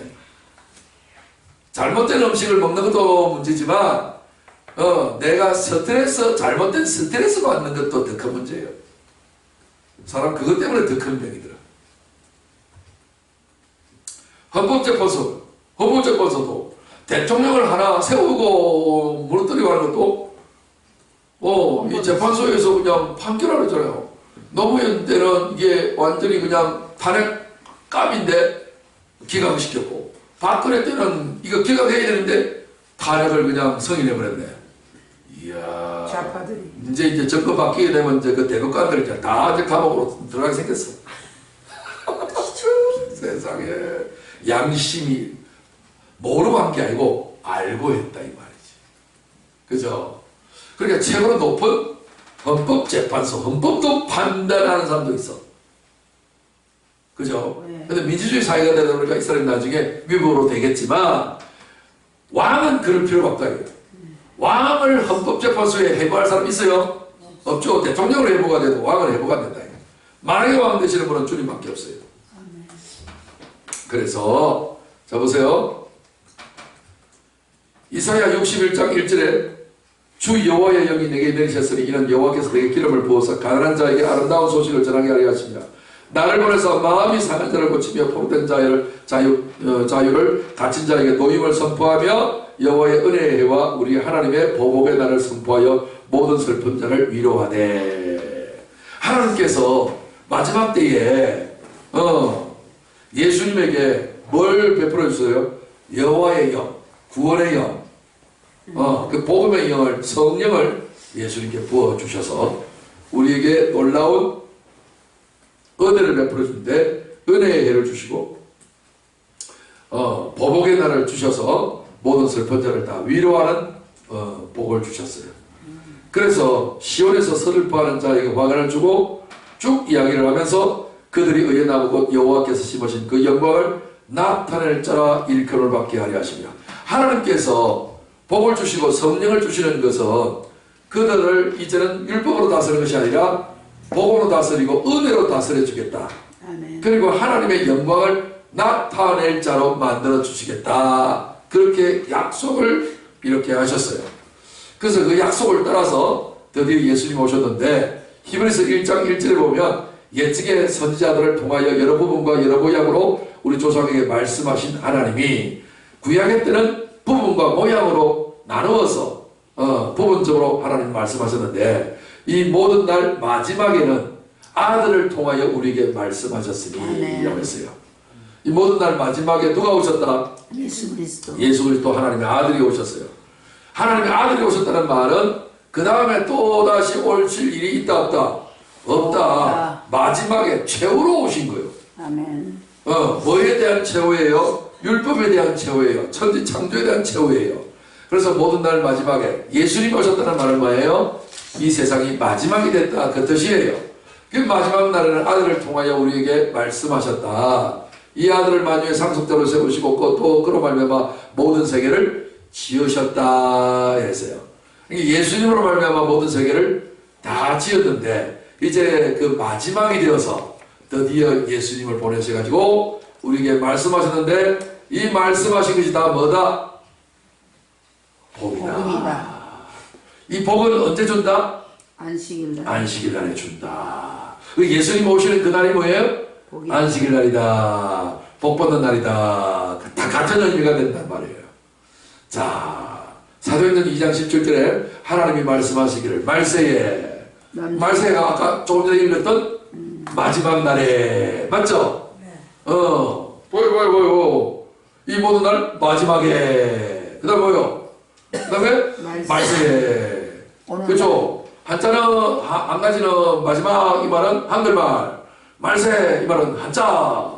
잘못된 음식을 먹는 것도 문제지만 내가 잘못된 스트레스 받는 것도 더 큰 문제예요. 사람 그것 때문에 더 큰 병이 들어. 헌법재판소도 대통령을 하나 세우고 무너뜨리고 하는 것도 이 재판소에서 그냥 판결하잖아요. 노무현 때는 이게 완전히 그냥 탄핵감인데 기각시켰고 박근혜 때는 이거 기각해야 되는데 탄핵을 그냥 승인해버렸네. 이야. 좌파들이. 이제 정권 바뀌게 되면 이제 그 대법관들 이제 다 이제 감옥으로 들어가게 생겼어. 세상에. 양심이 모르고 한 게 아니고 알고 했다 이 말이지. 그죠? 그러니까 최고로 높은 헌법재판소, 헌법도 판단하는 사람도 있어. 그죠? 네. 근데 민주주의 사회가 되다 보니까 이 사람이 나중에 위법으로 되겠지만 왕은 그럴 필요가 없다 이거예요. 왕을 헌법재판소에 해부할 사람 있어요? 없죠. 대통령으로 해부가 돼도 왕은 해부가 안 된다 이거예요. 만약에 왕 되시는 분은 주님밖에 없어요. 그래서 자 보세요. 이사야 61장 1절에 주 여호와의 영이 내게 내리셨으니 이는 여호와께서 내게 기름을 부어서 가난한 자에게 아름다운 소식을 전하게 하려 하십니다. 나를 보내서 마음이 상한 자를 고치며 포로된 자유를 갇힌 자에게 노임을 선포하며 여호와의 은혜의 해와 우리 하나님의 보복의 날을 선포하여 모든 슬픈 자를 위로하되. 하나님께서 마지막 때에 예수님에게 뭘 베풀어 주세요? 여호와의 영, 구원의 영, 그 복음의 영을, 성령을 예수님께 부어 주셔서 우리에게 놀라운 은혜를 베풀어 주는데 은혜의 해를 주시고 보복의 날을 주셔서 모든 슬픈 자를 다 위로하는 복을 주셨어요. 그래서 시온에서 서슬퍼하는 자에게 화관을 주고 쭉 이야기를 하면서 그들이 의에 나오고 여호와께서 심으신 그 영광을 나타낼 자라 일컬음을 받게 하려 하십니다. 하나님께서 복을 주시고 성령을 주시는 것은 그들을 이제는 율법으로 다스리는 것이 아니라 복으로 다스리고 은혜로 다스려 주겠다. 아멘. 그리고 하나님의 영광을 나타낼 자로 만들어 주시겠다. 그렇게 약속을 이렇게 하셨어요. 그래서 그 약속을 따라서 드디어 예수님 오셨는데 히브리서 1장 1절에 보면 예측의 선지자들을 통하여 여러 부분과 여러 모양으로 우리 조상에게 말씀하신 하나님이 구약의 때는 부분과 모양으로 나누어서 부분적으로 하나님 말씀하셨는데 이 모든 날 마지막에는 아들을 통하여 우리에게 말씀하셨으니 아멘. 라고 했어요. 이 모든 날 마지막에 누가 오셨다? 예수 그리스도. 예수 그리스도 하나님의 아들이 오셨어요. 하나님의 아들이 오셨다는 말은 그 다음에 또다시 오실 일이 있다 없다? 없다. 마지막에 최후로 오신 거예요. 아멘. 뭐에 대한 최후예요? 율법에 대한 최후예요. 천지 창조에 대한 최후예요. 그래서 모든 날 마지막에 예수님이 오셨다는 말은 뭐예요? 이 세상이 마지막이 됐다 그 뜻이에요. 그 마지막 날에는 아들을 통하여 우리에게 말씀하셨다. 이 아들을 만유의 상속자로 세우시고 또 그로 말미암아 모든 세계를 지으셨다 했어요. 예수님으로 말미암아 모든 세계를 다 지었는데 이제 그 마지막이 되어서 드디어 예수님을 보내셔가지고 우리에게 말씀하셨는데 이 말씀하신 것이 다 뭐다? 복이다. 복음이다. 이 복은 언제 준다? 안식일 날. 안식일 날에 준다. 예수님 오시는 그 날이 뭐예요? 복이다. 안식일 날이다. 복 받는 날이다. 다 같은 의미가 된단 말이에요. 자, 사도행전 2장 17절에 하나님이 말씀하시기를 말세에 말세가 아까 조금 전에 읽었던 마지막 날에 맞죠? 네. 보여. 이 모든 날 마지막에 그 다음 뭐요? 그 다음에 말세에 그렇죠? 한자는 한 가지는 마지막 이 말은 한글말 말세 이 말은 한자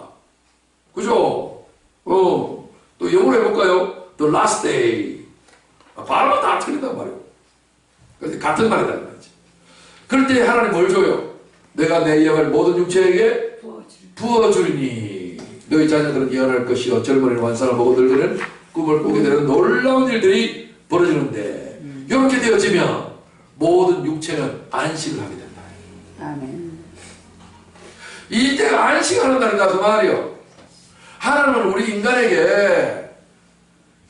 그죠? 또 영어로 해볼까요? The last day 발음은 다 틀린단 말이에요. 근데 같은 말이다 말이지. 그럴 때 하나님 뭘 줘요? 내가 내 영을 모든 육체에게 부어주리니 너희 자녀들은 예언할 것이요 젊은이는 환상을 보고 들기는 꿈을 꾸게 되는 놀라운 일들이 벌어지는데 이렇게 되어지면 모든 육체는 안식을 하게 된다. 아멘. 이때가 안식하는 날이다 그 말이요. 하나님은 우리 인간에게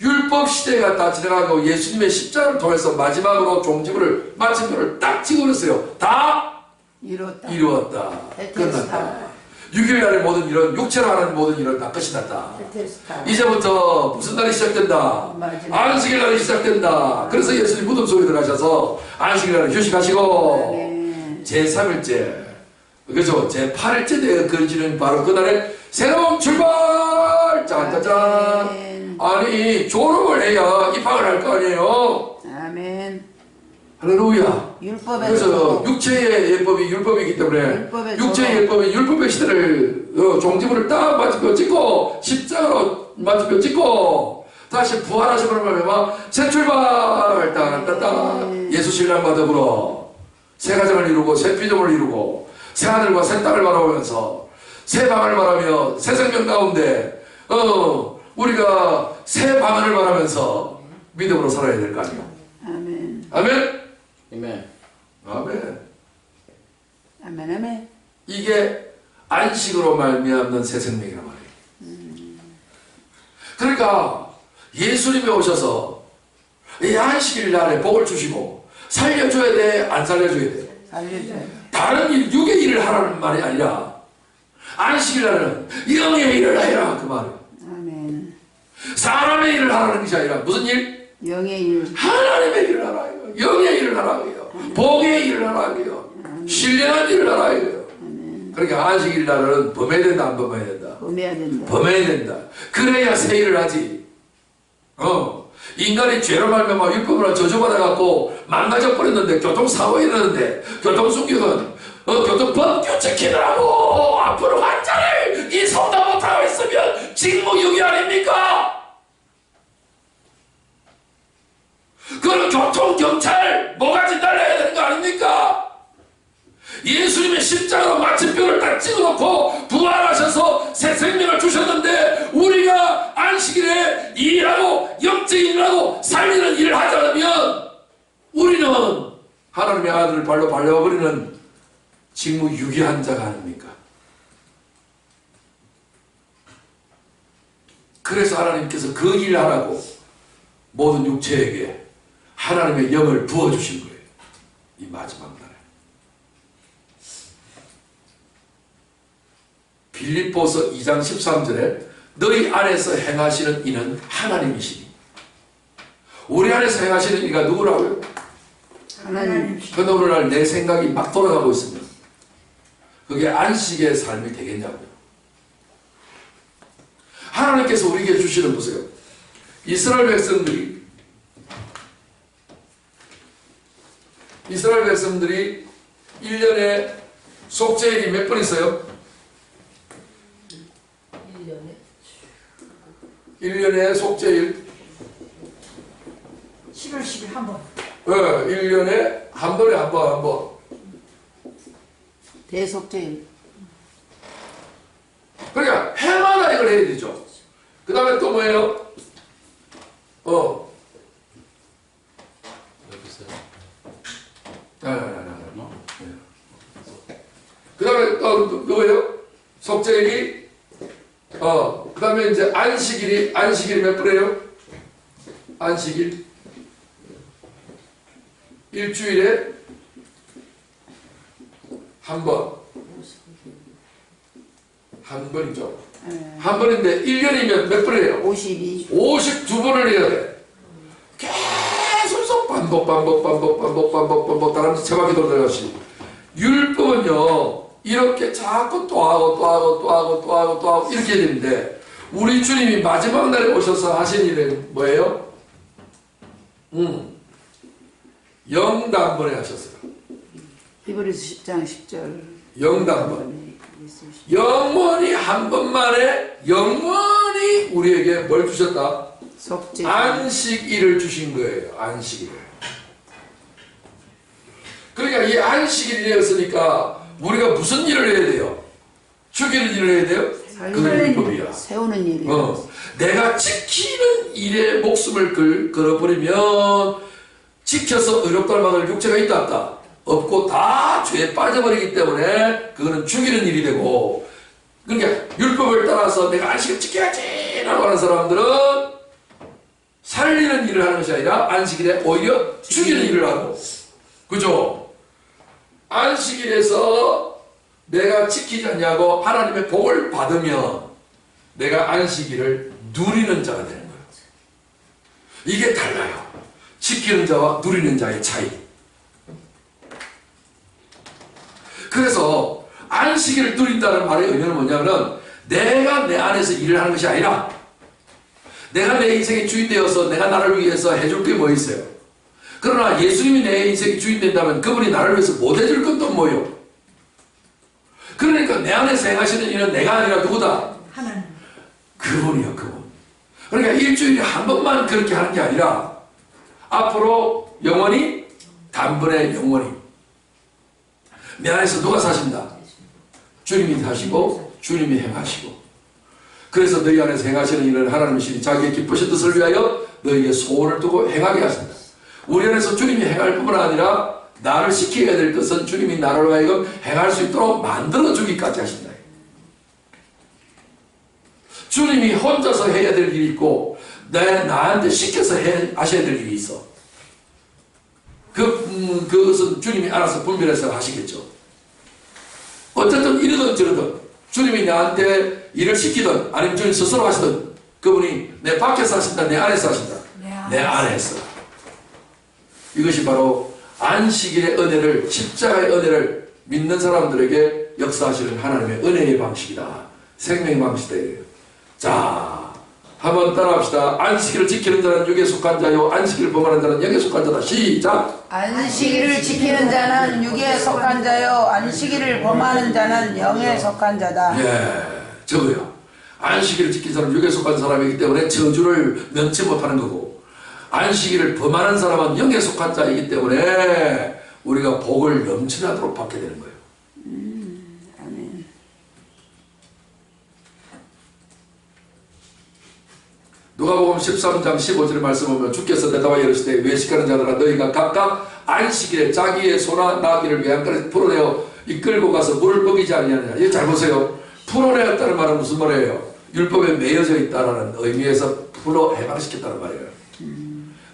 율법 시대가 다 지나가고 예수님의 십자가를 통해서 마지막으로 종지부를 마침표를 딱 찍어버렸어요. 다 이루었다. 이루었다. 끝났다. 6일날의 모든 일은 육체로 하는 모든 일은 다 끝이 났다. 테스타. 이제부터 무슨 날이 시작된다? 마지막. 안식일 날이 시작된다. 그래서 예수님 무덤 속에 들어가셔서 안식일 날은 휴식하시고 아멘. 제3일째 그죠? 제8일째 되어 그려지는 바로 그날에 새로운 출발! 짠짜짠! 아멘. 아니 졸업을 해야 입학을 할 거 아니에요? 아멘. 할렐루야! 율법에서 그래서 육체의 예법이 율법이기 때문에 율법에서 육체의 예법이 율법의 시대를 종지부를 딱 마침표 찍고 십자가로 마침표 찍고 다시 부활하시는 말이야 새 출발 따따따 예수 신랑과 더불어 새 가정을 이루고 새 피조물을 이루고 새 하늘과 새 땅을 바라보면서 새 방을 바라며 새 생명 가운데 우리가 새 방안을 바라면서 믿음으로 살아야 될 거 아니에요. 아멘. 아멘. 아멘. 아멘. 아멘. 아멘. 이게 안식으로 말미암는 새 생명이란 말이에요. 그러니까 예수님이 오셔서 이 안식일 날에 복을 주시고 살려줘야 돼, 안 살려줘야 돼? 살려줘야 돼. 다른 일, 육의 일을 하라는 말이 아니라 안식일 날에는 영의 일을 해라 그 말이에요. 아멘. 사람의 일을 하라는 것이 아니라 무슨 일? 영의 일. 하나님의 일을 하라 이거. 영의 일을 하라 이거. 복의 일을 하라 이거. 신령한 일을 하라 이거. 그러니까 안식일 날은 범해야 된다 안 범해야 된다? 범해야 된다. 범해야 된다. 그래야 새 일을 하지. 인간이 죄로 말미암아 율법으로 저주받아갖고 망가져 버렸는데 교통사고가 일어났는데 교통순교는 교통법규 지키느라고 앞으로 환자를 이 성당 못하고 있으면 직무유기 아닙니까? 그건 교통경찰 뭐가지 날려야 되는 거 아닙니까? 예수님의 십자가로 마침표를 딱 찍어놓고 부활하셔서 새 생명을 주셨는데 우리가 안식일에 일하고 영적인 일하고 살리는 일을 하지 않으면 우리는 하나님의 아들을 발로 발려버리는 직무유기한 자가 아닙니까? 그래서 하나님께서 그 일을 하라고 모든 육체에게 하나님의 영을 부어주신 거예요. 이 마지막 날에. 빌립보서 2장 13절에 너희 안에서 행하시는 이는 하나님이시니 우리 안에서 행하시는 이가 누구라고요? 하나님 근데 오늘날 내 생각이 막 돌아가고 있습니다. 그게 안식의 삶이 되겠냐고요. 하나님께서 우리에게 주시는, 보세요. 이스라엘 백성들이 1년에 속죄일이 몇 번 있어요? 1년에 속죄일 10월 10일 한 번. 1년에 한 번. 대속죄일. 그러니까 해마다 이걸 해야 되죠. 그 다음에 또 뭐예요? 그 다음에 또 뭐예요? 속죄일이 그 다음에 이제 안식일이 몇 번이에요? 안식일 일주일에 한 번이죠. 한 번인데 1년이면 몇 번이에요? 52. 52번을 해야 돼. 계속 반복 다람쥐 채바퀴 돌아가시. 율법은요 이렇게 자꾸 또 하고 이렇게 해야 되는데, 우리 주님이 마지막 날에 오셔서 하신 일은 뭐예요? 영단번에 하셨어요. 히브리서 10장 10절. 영단번. 영원히 한 번만에 영원히 우리에게 뭘 주셨다? 속죄. 안식일을 주신 거예요. 안식일을. 그러니까 이 안식일이 되었으니까 우리가 무슨 일을 해야 돼요? 죽이는 일을 해야 돼요? 그건 율법이야. 세우는 일이요. 내가 지키는 일에 목숨을 걸어버리면 지켜서 의롭다는 말을 육체가 있다 없다? 없고 다 죄에 빠져버리기 때문에 그거는 죽이는 일이 되고, 그러니까 율법을 따라서 내가 안식을 지켜야지 라고 하는 사람들은 살리는 일을 하는 것이 아니라 안식일에 오히려 죽이는 일을 하고, 그죠? 안식일에서 내가 지키지 않냐고 하나님의 복을 받으면 내가 안식일을 누리는 자가 되는 거예요. 이게 달라요. 지키는 자와 누리는 자의 차이. 그래서 안식일을 누린다는 말의 의미는 뭐냐면, 내가 내 안에서 일을 하는 것이 아니라 내가 내 인생의 주인 되어서 내가 나를 위해서 해줄 게 뭐 있어요? 그러나 예수님이 내 인생의 주인 된다면 그분이 나를 위해서 못 해줄 건 또 뭐요? 그러니까 내 안에서 행하시는 일은 내가 아니라 누구다? 하나님. 그분이요, 그분. 그러니까 일주일에 한 번만 그렇게 하는 게 아니라 앞으로 영원히, 단번에 영원히 내 안에서 누가 사신다? 주님이 사시고 주님이 행하시고. 그래서 너희 안에서 행하시는 일을 하나님의 신이 자기의 기쁘신 뜻을 위하여 너희에게 소원을 두고 행하게 하신다. 우리 안에서 주님이 행할 뿐만 아니라 나를 시켜야 될 것은 주님이 나를 하여금 행할 수 있도록 만들어 주기까지 하신다. 주님이 혼자서 해야 될 일이 있고 나한테 시켜서 하셔야 될 일이 있어. 그것은 주님이 알아서 분별해서 하시겠죠. 어쨌든 이러든 저러든 주님이 나한테 일을 시키든 아니면 주님 스스로 하시든 그분이 내 밖에서 하신다, 내 안에서 하신다. 내 안에서. 이것이 바로 안식일의 은혜를, 십자가의 은혜를 믿는 사람들에게 역사하시는 하나님의 은혜의 방식이다. 생명의 방식이다. 자, 한번 따라합시다. 안식일을 지키는 자는 육에 속한 자요, 안식일을 범하는 자는 영에 속한 자다. 시작. 안식일을 지키는 자는 육에 속한 자요, 안식일을 범하는 자는 영에 속한 자다. 예, 저거요. 안식일을 지킨 사람은 육에 속한 사람이기 때문에 저주를 면치 못하는 거고, 안식일을 범하는 사람은 영에 속한 자이기 때문에 우리가 복을 넘쳐나도록 받게 되는 거예요. 아멘. 누가복음 13장 15절의 말씀 보면 주께서 대답하여 이르시되 외식하는 자들아 너희가 각각 안식일에 자기의 소나 나귀를 외양간에 풀어내어 이끌고 가서 물을 먹이지 아니하느냐. 이거 잘 보세요. 풀어내었다는 말은 무슨 말이에요? 율법에 매여져 있다는 의미에서 풀어 해방시켰다는 말이에요.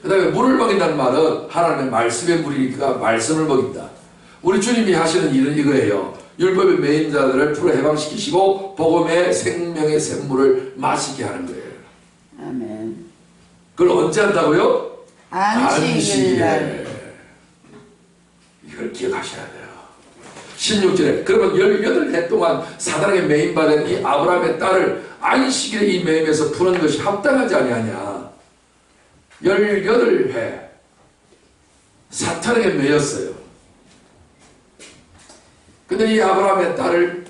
그 다음에 물을 먹인다는 말은 하나님의 말씀의 물이니까 말씀을 먹인다. 우리 주님이 하시는 일은 이거예요. 율법에 매인 자들을 풀어 해방시키시고 복음의 생명의 샘물을 마시게 하는 거예요. 아멘. 그걸 언제 한다고요? 안식일 날. 이걸 기억하셔야 돼요. 16절에 그러면 18해 동안 사단에게 매임받은 이 아브라함의 딸을 안식일에 이 매임에서 푸는 것이 합당하지 아니하냐. 18해 사탄에게 매였어요. 근데 이 아브라함의 딸을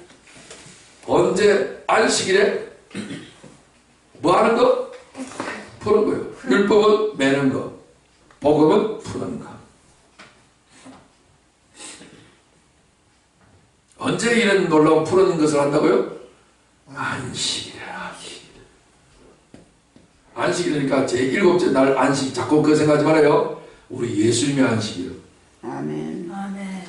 언제 안식일에 뭐 하는 거? 푸는 거예요. 율법은 매는 거, 복음은 푸는 거. 언제 이런 놀라운 푸는 것을 한다고요? 안식일에. 안식일이니까 제7째 날 안식. 자꾸 그거 생각하지 말아요. 우리 예수님의 안식이요. 아멘. 아멘.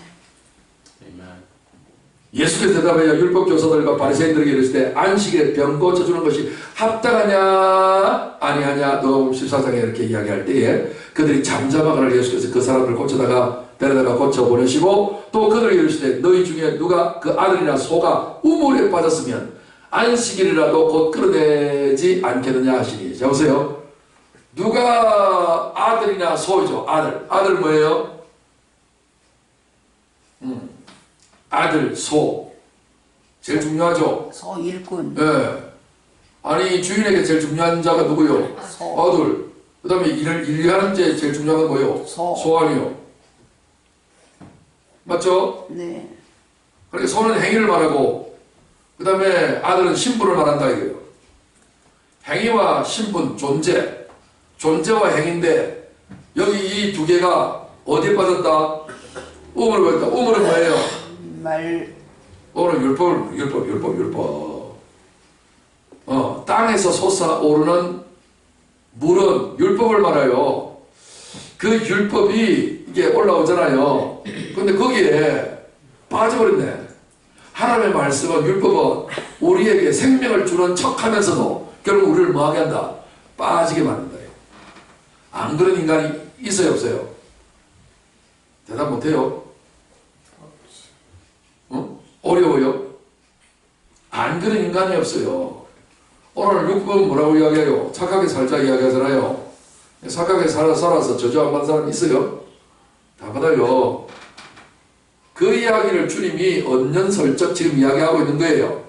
예수께서 대답하여 율법 교사들과 바리새인들에게 이르실 때 안식일에 병 고쳐주는 것이 합당하냐 아니하냐 너 14장에 이렇게 이야기할 때에 그들이 잠잠하거늘 예수께서 그 사람을 고쳐다가 데려다가 고쳐 보내시고 또 그들에게 이르시되 너희 중에 누가 그 아들이나 소가 우물에 빠졌으면 안식일이라도 곧 끌어내지 않겠느냐 하시니. 자 보세요. 누가 아들이나 소이죠. 아들 뭐예요? 아들, 소. 제일 중요하죠. 소 일꾼. 예. 아니 주인에게 제일 중요한 자가 누구요? 소. 아들. 그 다음에 일을 하는 제 제일 중요한 건 뭐요? 소. 아니요. 맞죠? 네. 그러니까 소는 행위를 말하고 그 다음에 아들은 신분을 말한다 이거예요. 행위와 신분, 존재와 행위인데 여기 이 두 개가 어디에 빠졌다? 우물에 빠졌다. 우물은 뭐예요? 오늘 율법. 땅에서 솟아오르는 물은 율법을 말해요. 그 율법이 이게 올라오잖아요. 근데 거기에 빠져버렸네. 하나님의 말씀은 율법은 우리에게 생명을 주는 척 하면서도 결국 우리를 뭐하게 한다? 빠지게 만든다. 안 그런 인간이 있어요, 없어요? 대답 못해요? 어려워요? 안 그런 인간이 없어요. 오늘 율법은 뭐라고 이야기해요? 착하게 살자 이야기하잖아요. 착하게 살아서 저주 안 받는 사람 있어요? 다 받아요. 그 이야기를 주님이 언년설적 지금 이야기하고 있는 거예요.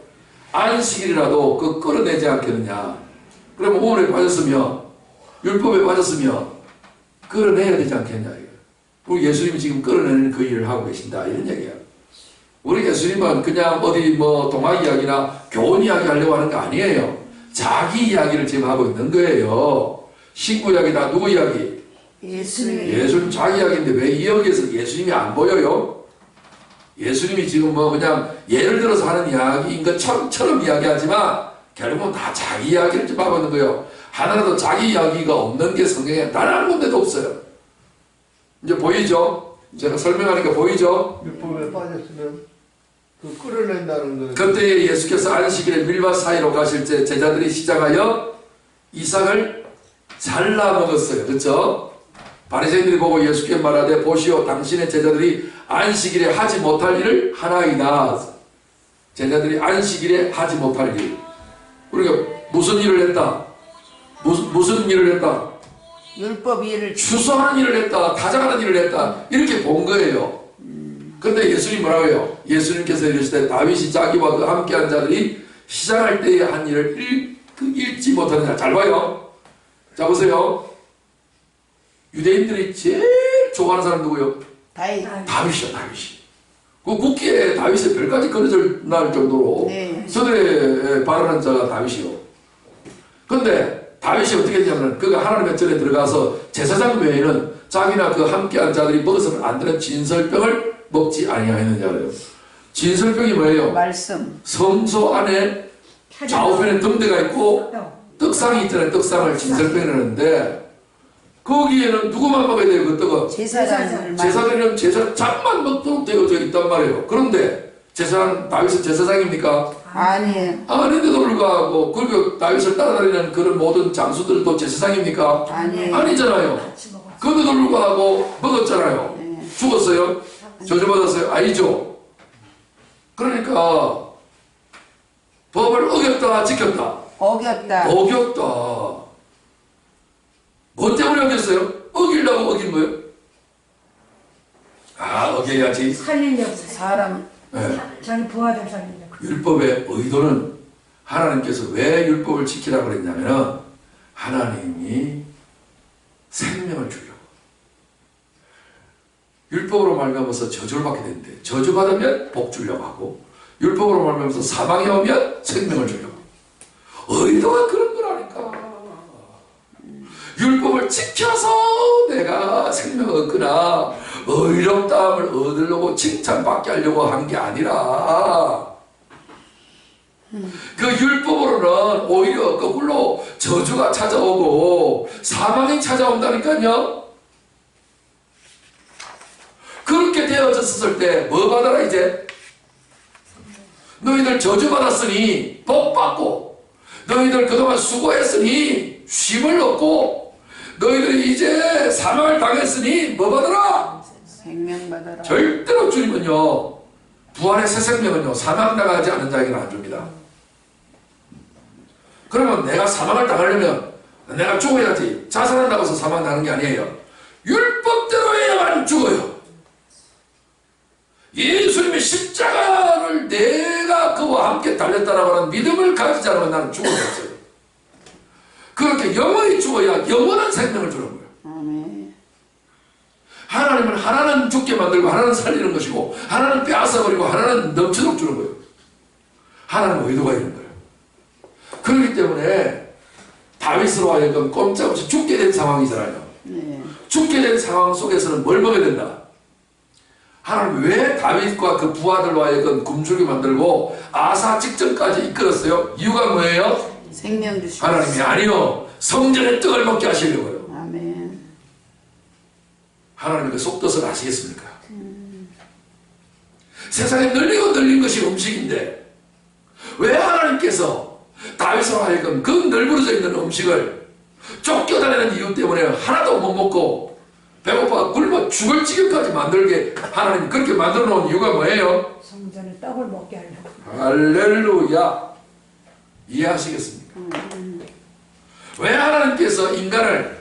안식일이라도 그 끌어내지 않겠느냐. 그러면 우물에 빠졌으면 율법에 빠졌으면 끌어내야 되지 않겠냐. 우리 예수님이 지금 끌어내는 그 일을 하고 계신다 이런 얘기야. 우리 예수님은 그냥 어디 뭐 동화 이야기나 교훈 이야기 하려고 하는 거 아니에요. 자기 이야기를 지금 하고 있는 거예요. 신구 이야기다 누구 이야기? 예수님 자기 이야기인데 왜 이 여기에서 예수님이 안 보여요? 예수님이 지금 뭐 그냥 예를 들어서 하는 이야기인 것처럼 이야기하지만 결국은 다 자기 이야기를 좀 하고 있는 거예요. 하나라도 자기 이야기가 없는 게 성경에 단 한 군데도 없어요. 이제 보이죠? 제가 설명하니까 보이죠? 율법에 빠졌으면 그 끌어낸다는 거. 그때 예수께서 안식일에 밀밭 사이로 가실 때 제자들이 시작하여 이삭을 잘라 먹었어요. 그렇죠? 바리새인들이 보고 예수께 말하되 보시오 당신의 제자들이 안식일에 하지 못할 일을 하나이다. 제자들이 안식일에 하지 못할 일. 우리가 무슨 일을 했다? 무슨 일을 했다? 율법 일을 추수하는 일을 했다. 타작하는 일을 했다. 이렇게 본 거예요. 그런데 예수님 뭐라고 해요? 예수님께서 이르시되 다윗이 자기와 그 함께한 자들이 시작할 때에 한 일을 읽지 못하느냐. 잘 봐요. 자 보세요. 유대인들이 제일 좋아하는 사람 누구요? 다윗이요. 그 국기에 다윗의 별까지 그려질 날 정도로 네. 서대에 바라는 자가 다윗이요. 그런데 다윗이 어떻게 했냐면 그가 하나님의 전에 들어가서 제사장 외에는 자기나 그 함께한 자들이 먹어서는 안 되는 진설병을 먹지 아니하였느냐 그래요. 진설병이 뭐예요? 말씀. 성소 안에 좌우편에 등대가 있고 떡상이 있잖아요. 떡상을 진설병이라는데 거기에는 누구만 먹어야 돼요? 그 떡은? 제사장은 제사장만 먹도록 되어져 있단 말이에요. 그런데 다윗은 제사장입니까? 아니에요. 아닌데도 불구하고 그리고 다윗을 따라다니는 그런 모든 장수들도 제사장입니까? 아니에요. 아니잖아요. 그런데도 불구하고 먹었잖아요. 네. 죽었어요? 저주받았어요? 아니죠. 그러니까 법을 어겼다 지켰다? 어겼다. 어겼다. 뭐 때문에 어겼어요? 어기려고 어긴 거예요? 누가 어겨야지? 살리려고. 사람 예. 자기 부하들 살리려고. 율법의 의도는 하나님께서 왜 율법을 지키라고 그랬냐면은 하나님이 생명을 주려고. 율법으로 말미암아서 저주를 받게 되는데 저주받으면 복 주려고 하고 율법으로 말미암아서 사망이 오면 생명을 주려고. 의도가 그런 거라니까. 율법을 지켜서 내가 생명을 얻거나 의롭다함을 얻으려고 칭찬받게 하려고 한 게 아니라 그 율법으로는 오히려 거꾸로 저주가 찾아오고 사망이 찾아온다니까요. 그렇게 되어졌을 때 뭐 받아라 이제? 너희들 저주받았으니 복 받고 너희들 그동안 수고했으니 쉼을 얻고 너희들이 이제 사망을 당했으니 뭐 받아라? 생명 받아라. 절대로 주님은요 부활의 새 생명은요 사망당하지 않은 자에게는 안 줍니다. 그러면 내가 사망을 당하려면 내가 죽어야지 자살한다고 해서 사망당하는 게 아니에요. 율법대로 해야만 죽어요. 예수님의 십자가를 내가 그와 함께 달렸다라고 하는 믿음을 가지지 않으면 나는 죽을 수 없어요. 그렇게 영원히 죽어야 영원한 생명을 주는 거예요. 아멘. 하나님은 하나는 죽게 만들고 하나는 살리는 것이고 하나는 빼앗아버리고 하나는 넘치도록 주는 거예요. 하나님은 의도가 있는 거예요. 그렇기 때문에 다윗으로 하여금 꼼짝없이 죽게 된 상황이잖아요. 네. 죽게 된 상황 속에서는 뭘 먹어야 된다? 하나님 왜 다윗과 그 부하들로 하여금 굶주리게 만들고 아사 직전까지 이끌었어요? 이유가 뭐예요? 생명 주시고. 하나님이 아니요 성전의 떡을 먹게 하시려고요. 아멘. 하나님 그 속뜻을 아시겠습니까? 세상에 널리고 널린 것이 음식인데 왜 하나님께서 다윗으로 하여금 그 널브러져 있는 음식을 쫓겨다니는 이유 때문에 하나도 못 먹고 배고파 굶어 죽을 지경까지 만들게 하나님이 그렇게 만들어 놓은 이유가 뭐예요? 성전에 떡을 먹게 하려고. 할렐루야. 이해하시겠습니까? 왜 하나님께서 인간을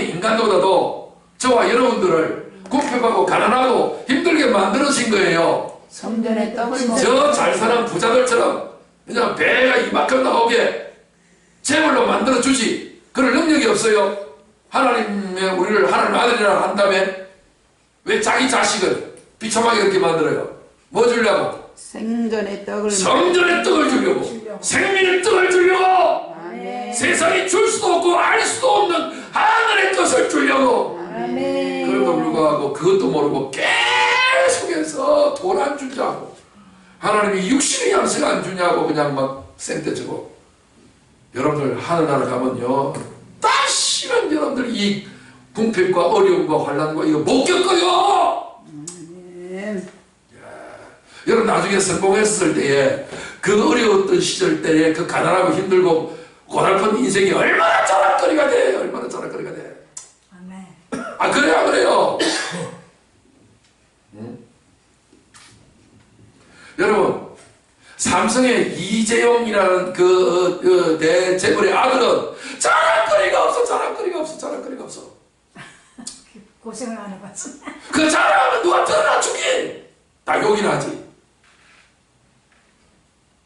인간보다도 저와 여러분들을 궁핍하고 가난하고 힘들게 만들어진 거예요. 성전의 떡을 먹. 저 잘 사는 부자들처럼 그냥 배가 이만큼 나오게 제물로 만들어주지 그럴 능력이 없어요. 하나님의 우리를 하나님 아들이라 한다며 왜 자기 자식을 비참하게 그렇게 만들어요? 뭐 주려고? 생전의 떡을 성전의 떡을 주려고 생명의 떡을 주려고 아멘. 세상이 줄 수도 없고 알 수도 없는 하늘의 것을 주려고 아멘. 그럼에도 불구하고 그것도 모르고 계속해서 돈 안 주냐고 하나님이 육신의 양식 안 주냐고 그냥 막 생떼주고 여러분들 하늘나라 가면요 다시는 여러분들 이 궁핍과 어려움과 환난과 이거 못 겪어요. 아멘. 여러분 나중에 성공했을 때에 그 어려웠던 시절 때에 그 가난하고 힘들고 고달픈 인생이 얼마나 자랑거리가 돼. 얼마나 자랑거리가 돼. 아멘. 아 그래요 안 그래요? 여러분 삼성의 이재용이라는 내 재벌의 아들은 자랑거리가 없어. 자랑거리가 없어. 자랑거리가 없어. 고생을 안 해봤어. 그 자랑하면 누가 드러나 주긴 다 욕이나 하지.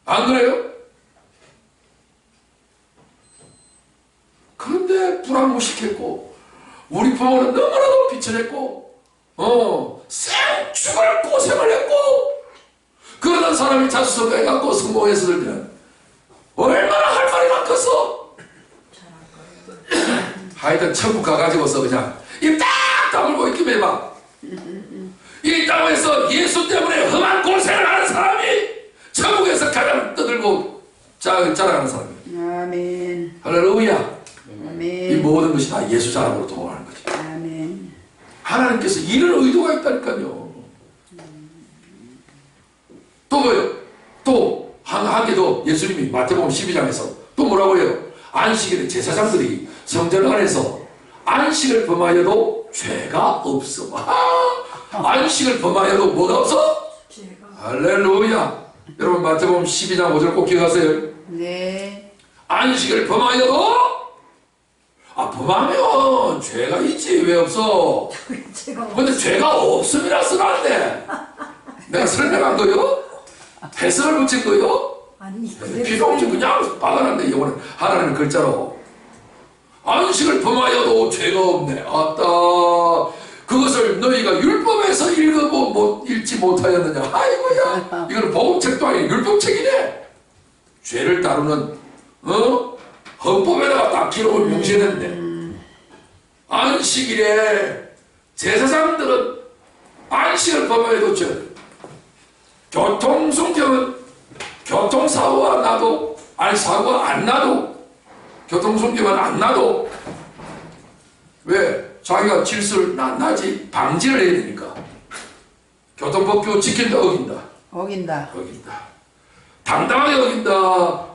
안 그래요? 그런데 불안무식했고 우리 부모는 너무나도 비천했고 생축을 고생을 했고 그러던 사람이 자수성가해갖고 성공했을 때는 얼마나 할 말이 많겠어. 하여튼 천국 가가지고서 그냥 입 딱 다물고 있기만 해봐. 이 땅에서 예수 때문에 험한 고생을 하는 사람이 천국에서 가장 떠들고 자랑하는 사람이에요. 아멘. 할렐루야. 이 아멘. 모든 것이 다 예수 자랑으로 돌아가는 거지. 아멘. 하나님께서 이런 의도가 있다니까요. 또 뭐예요? 또 한 개 더 예수님이 마태복음 12장에서 또 뭐라고 해요? 안식일에 제사장들이 성전 안에서 안식을 범하여도 죄가 없어. 안식을 범하여도 뭐가 없어? 죄가. 할렐루야. 여러분 마태복음 12장 5절 꼭 기억하세요. 네. 안식을 범하여도 범하면 죄가 있지 왜 없어? 제가 근데 죄가 없음이라 써놨네. 내가 설명한 거요? 해석을 붙인 거요? 아니 필요 없지 그냥 박아놨네. 이거는 하나님의 글자로. 안식을 범하여도 죄가 없네. 아따 그것을 너희가 율법에서 읽지 못하였느냐. 아이고야 이거는 복음책도 아니고 율법책이네. 죄를 다루는 헌법에다가 딱 기록을 명시했는데 안식일에 제사장들은 안식을 범하여도 죄. 교통순경은 교통사고가 나도 아니 사고가 안 나도 교통순경은 안 나도 왜? 자기가 질서를 나지 방지를 해야 되니까. 교통법규 지킨다 어긴다. 어긴다. 어긴다. 당당하게 어긴다.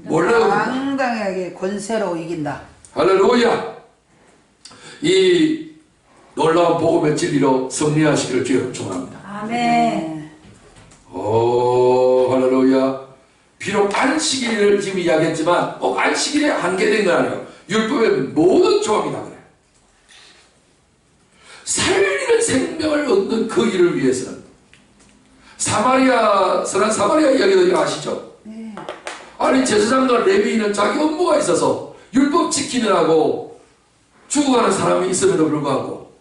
몰래 어긴다. 당당하게 권세로 이긴다. 할렐루야. 이 놀라운 복음의 진리로 승리하시기를 주여 축원합니다. 아멘. 오 할렐루야. 비록 안식일을 지금 이야기했지만 꼭 안식일에 한계된 건 아니에요. 율법의 모든 조항이 다 그래. 살리는 생명을 얻는 그 일을 위해서는 선한 사마리아 이야기도 아시죠? 네. 아니 제사장과 레위인은 자기 업무가 있어서 율법 지키느라고 죽어가는 사람이 있음에도 불구하고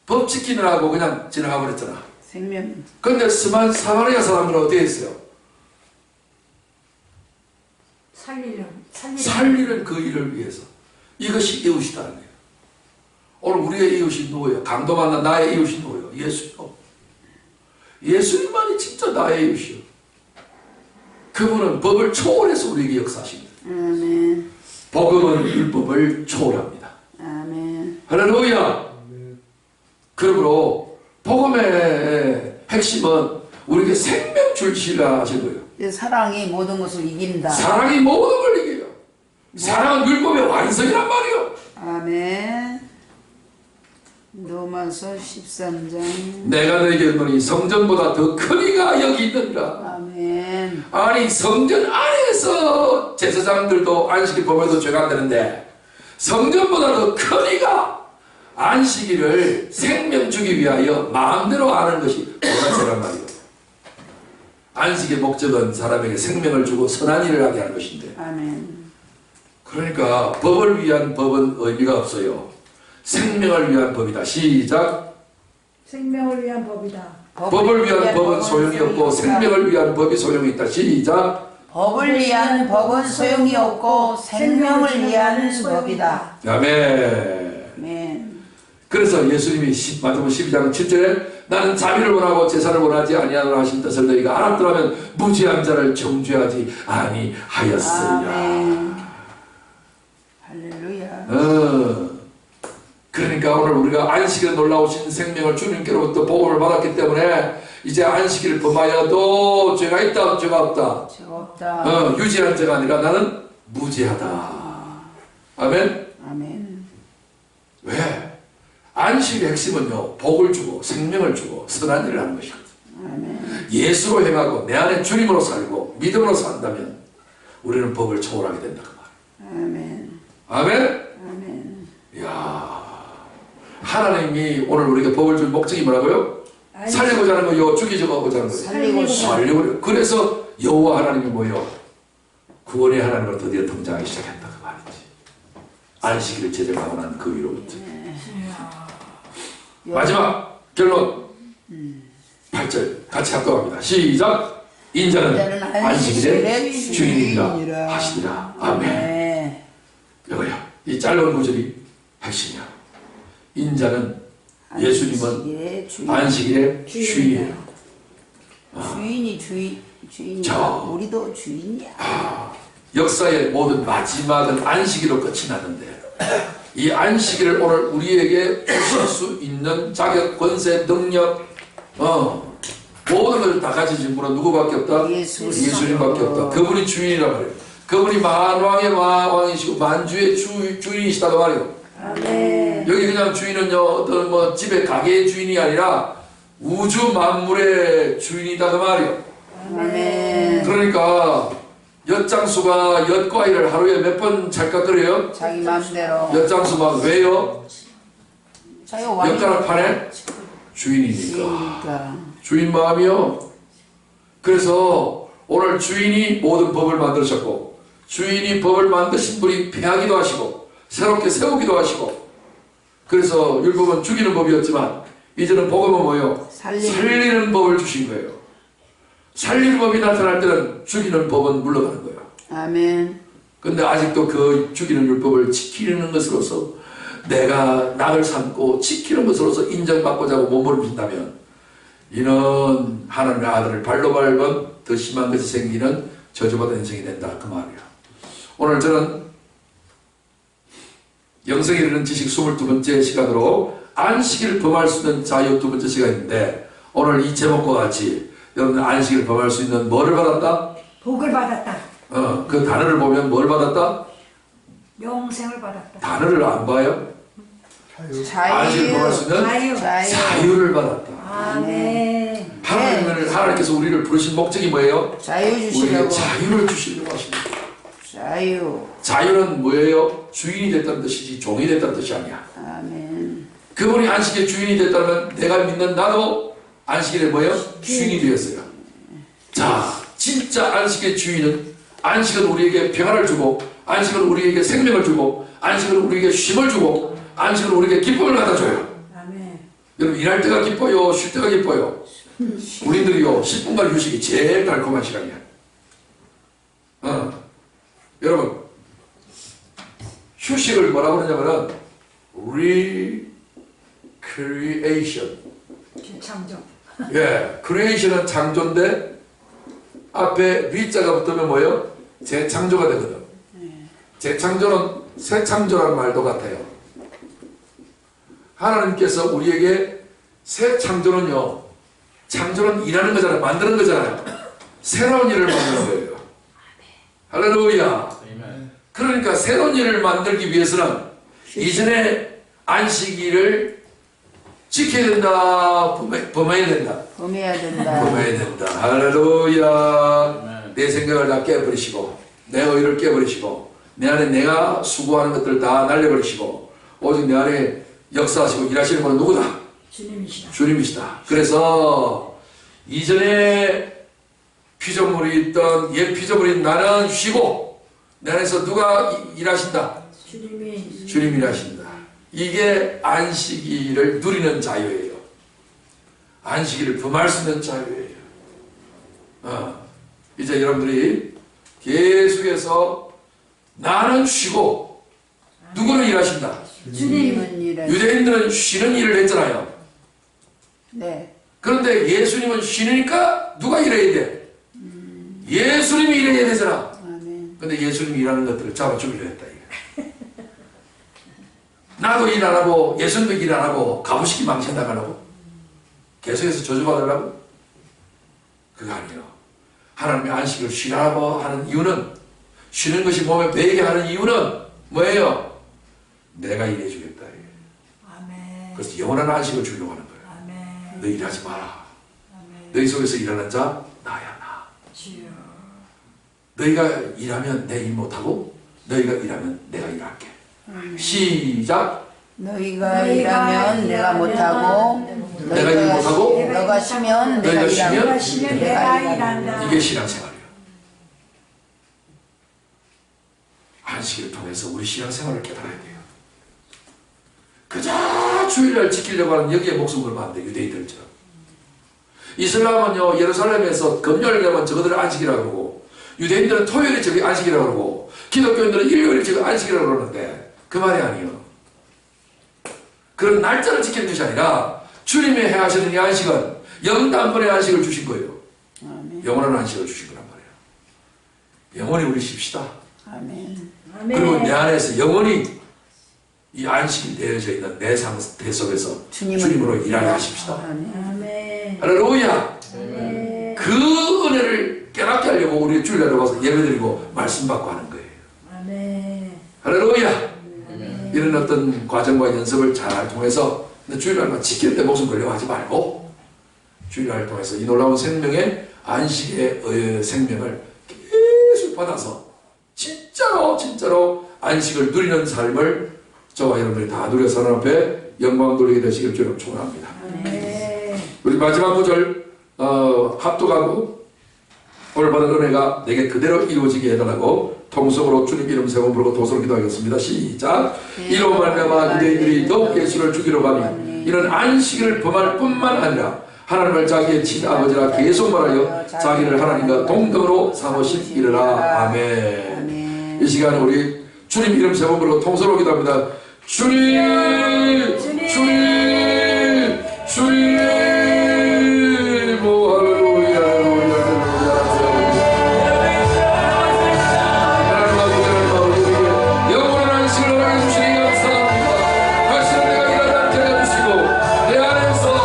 법 지키느라고 그냥 지나가 버렸잖아. 생명. 그런데 사마리아 사람들은 어떻게 했어요? 살리는 그 일을 위해서. 이것이 이웃이다는 거예요. 오늘 우리의 이웃이 누구예요? 강도 만난 나의 이웃이 누구예요? 예수요. 예수님만이 진짜 나의 이웃이요. 그분은 법을 초월해서 우리에게 역사하십니다. 아멘. 복음은 율법을 초월합니다. 아멘. 할렐루야. 그러므로 복음의 핵심은 우리에게 생명 줄시라 하신 거예요. 이 사랑이 모든 것을 이긴다. 사랑이 모든 걸 이겨요. 사랑은 율법의 완성이란 말이에요. 아멘. 로마서 13장. 내가 너에게 이르노니 성전보다 더 큰 이가 여기 있느니라. 아멘. 아니 성전 안에서 제사장들도 안식일 범해도 죄가 안 되는데 성전보다 더 큰 이가 안식일을 생명 주기 위하여 마음대로 하는 것이 도라죄란 말이에요. 안식의 목적은 사람에게 생명을 주고 선한 일을 하게 하는 것인데 아멘. 그러니까 법을 위한 법은 의미가 없어요. 생명을 위한 법이다. 시작. 생명을 위한 법이다. 법을 위한 법은 소용이 없고 생명을 위한 법이 소용이 있다. 시작. 법을 위한 법은 소용이 없고 생명을 위한 법이다. 아멘. 아멘. 그래서 예수님이 마태복음 12장 7절에 나는 자비를 원하고 제사를 원하지 아니하노라 하신 뜻을 너희가 알았더라면 무죄한 자를 정죄하지 아니하였으리라. 아멘. 할렐루야. 그러니까 오늘 우리가 안식일에 놀라우신 생명을 주님께로부터 복음을 받았기 때문에 이제 안식일을 범하여도 죄가 있다 죄가 없다. 죄가 없다. 유지한 죄가 아니라 나는 무죄하다. 아멘. 아멘. 왜? 안식의 핵심은요 복을 주고 생명을 주고 선한 일을 하는 것이거든. 아멘. 예수로 행하고 내 안에 주님으로 살고 믿음으로 산다면 우리는 법을 초월하게 된다 그 말. 아멘. 아멘. 아멘. 이야. 하나님이 오늘 우리에게 법을 줄 목적이 뭐라고요? 살리고자 하는 거요, 죽이고자 하는 거요. 살리고. 그래서 여호와 하나님이 뭐요? 구원의 하나님으로 드디어 등장하기 시작했다 그 말이지. 안식일을 제정하고 난 그 위로부터. 마지막 결론 8절 같이 합독합니다. 시작. 인자는 안식일의 주인이라 하시니라. 아멘. 이거요. 이 짧은 구절이 핵심이야. 인자는 예수님은 안식일의 주인이에요. 주인이야. 자. 우리도 주인이야. 역사의 모든 마지막은 안식일로 끝이 났는데 이 안식일을 오늘 우리에게 주실 수 있는 자격, 권세, 능력 모든 것을 다 가지신 분은 누구밖에 없다? 예수님밖에 없다. 그분이 주인이란 말이에요. 그분이 만왕의 왕이시고 만주의 주인이시다고 말이에요. 아멘. 여기 그냥 주인은요 어떤 뭐 집의 가게의 주인이 아니라 우주 만물의 주인이다 그 말이에요. 아멘. 그러니까 엿장수가 엿과일을 하루에 몇 번 찰칵거려요? 자기 마음대로. 엿장수 막 왜요? 자기 왕이 엿가락 판에 주인이니까. 그러니까. 주인 마음이요. 그래서 오늘 주인이 모든 법을 만드셨고 주인이 법을 만드신 분이 폐하기도 하시고 새롭게 세우기도 하시고 그래서 율법은 죽이는 법이었지만 이제는 복음은 뭐예요? 살리는 법을 주신 거예요. 살리는 법이 나타날 때는 죽이는 법은 물러가는 거예요. 아멘. 근데 아직도 그 죽이는 율법을 지키는 것으로서 내가 낙을 삼고 지키는 것으로서 인정받고자 하고 몸부림 친다면 이는 하나님의 아들을 발로 밟은 더 심한 것이 생기는 저주받은 인생이 된다 그 말이야. 오늘 저는 영생에 이르는 지식 22번째 시간으로 안식일을 범할 수 있는 자유 2번째 시간인데 오늘 이 제목과 같이 여러분 안식일을 범할 수 있는 뭐를 받았다? 복을 받았다. 그 단어를 보면 뭘 받았다? 영생을 받았다. 단어를 안 봐요? 안식일을 범할 수 있는 자유를 받았다. 아멘. 하나님께서 우리를 부르신 목적이 뭐예요? 자유 우리에게 주시려고. 자유를 주시려고 하십니다. 자유. 자유는 뭐예요? 주인이 됐다는 뜻이지 종이 됐다는 뜻이 아니야. 아멘. 그분이 안식의 주인이 됐다면 내가 믿는 나도 안식일에 뭐예요? 주인이 되었어요. 자, 진짜 안식의 주인은 안식은 우리에게 평안을 주고 안식은 우리에게 생명을 주고 안식은 우리에게 쉼을 주고 안식은 우리에게 기쁨을 갖다줘요. 아멘. 여러분 일할 때가 기뻐요? 쉴 때가 기뻐요? 우리들이요 10분간 휴식이 제일 달콤한 시간이야. 여러분 휴식을 뭐라고 그러냐면은 recreation. 창조. 예, creation은 창조인데 앞에 re자가 붙으면 뭐예요? 재창조가 되거든. 재창조는 새 창조라는 말도 같아요. 하나님께서 우리에게 새 창조는요, 창조는 일하는 거잖아요. 만드는 거잖아요. 새로운 일을 만드는 거예요. 할렐루야. 그러니까 새로운 일을 만들기 위해서는 이전에 안식일을 지켜야 된다, 범해야 된다. 범해야 된다. 범해야 된다. 할렐루야. 내 생각을 다 깨버리시고 내 의를 깨버리시고 내 안에 내가 수고하는 것들을 다 날려버리시고 오직 내 안에 역사하시고 일하시는 분은 누구다? 주님이시다. 주님이시다. 그래서 이전에 피조물이 있던 옛 피조물인 나는 쉬고 내 안에서 누가 일하신다? 주님이. 주님이 일하신다. 이게 안식일을 누리는 자유예요. 안식일을 범할 수 있는 자유예요. 이제 여러분들이 계속해서 나는 쉬고 누구는 일하신다. 주님은 일을. 유대인들은 쉬는 일을 했잖아요. 네. 그런데 예수님은 쉬니까 누가 일해야 돼? 예수님이 일해야 되잖아. 아멘. 근데 예수님이 일하는 것들을 잡아 죽이려 했다. 이게. 나도 일 안 하고 예수님도 일 안 하고 가부시기 망신당하려고? 계속해서 저주받으려고? 그거 아니에요. 하나님의 안식을 쉬라고 하는 이유는 쉬는 것이 몸에 배게 하는 이유는 뭐예요? 내가 일해 주겠다. 아멘. 그래서 영원한 안식을 주려고 하는 거예요. 아멘. 너 일하지 마라. 아멘. 너희 속에서 일하는 자 나야 나. 주여. 너희가 일하면 내 일 못하고 너희가 일하면 내가 일할게. 시작. 너희가 일하면 내가 못하고 내가 일 못하고 너가 쉬면 내가 너희가 쉬면 일하고 내가 쉬면 내가 일한다. 이게 신앙생활이에요. 안식일을 통해서 우리 신앙생활을 깨달아야 돼요. 그저 주일날 지키려고 하는 여기에 목숨 걸면 안 돼. 유대인들처럼. 이슬람은요 예루살렘에서 금요일 되면 저거들을 안식이라고 그러고 유대인들은 토요일이 저기 안식이라고 그러고 기독교인들은 일요일이 저기 안식이라고 그러는데 그 말이 아니에요. 그런 날짜를 지키는 것이 아니라 주님이 행하시는 이 안식은 영단번의 안식을 주신 거예요. 아멘. 영원한 안식을 주신 거란 말이에요. 영원히 우리 쉽시다. 아멘. 그리고 내 안에서 영원히 이 안식이 되어져 있는 내 상태 속에서 주님으로 일하게 하십시다. 아멘. 할렐루야. 아멘. 그 은혜를 깨닫게 하려고 우리 주일날에 와서 예배드리고 말씀 받고 하는 거예요. 아멘. 할렐루야. 이런 어떤 과정과 연습을 잘 통해서 주일날만 지킬 때 목숨 걸려고 하지 말고 주일날을 통해서 이 놀라운 생명의 안식의 생명을 계속 받아서 진짜로 안식을 누리는 삶을 저와 여러분이 다 누려서 하나님 앞에 영광 돌리게 되시길 주님 축원합니다. 아멘. 우리 마지막 구절 합독하고 오늘 받은 은혜가 내게 그대로 이루어지게 해달라고 통성으로 주님 이름 세번 부르고 도서로 기도하겠습니다. 시작. 이로 말미암아 유대인들이 더욱 예수를 죽이러 가니 이는 안식일을 범할 뿐만 아니라 하나님을 자기의 친아버지라 계속 말하여 자기를 하나님과 동등으로 삼으시리라. 아멘. 이 시간에 우리 주님 이름 세번 부르고 통성으로 기도합니다. 주님, 주님, 주님. 오, 할렐루야, 할렐루야, 할렐루야. 하나님 아버지, 우리에게 영원한 안식을 허락해 주시니 감사합니다. 다시는 내가 일하지 않게 해주시고 내 안에서 온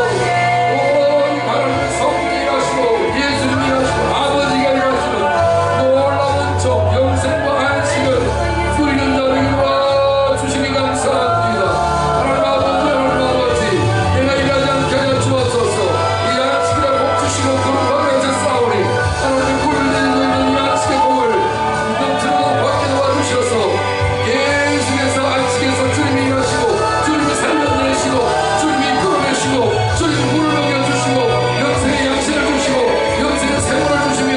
하나님의 성령이 일하시고 예수님이 일하시고 아버지가 일하시는 놀라운 적 영생과 안식을 누리는 자들에게 도와주시니 감사합니다. 하나님 아버지, 내가 일하지 않게 하여 주옵소서. 이 안식일에 복 주시고 거룩하게 하셨사오니 하나님의 굴을 내리고 있는 이 안식의 복을 넘치도록 받게 도와주셔서 계속해서 안식에서 주님이 일하시고 주님이 살려내시고 주님이 끌어내시고 주님이 물을 먹여주시고 영생의 양식을 주시고 영생의 생물을 주시며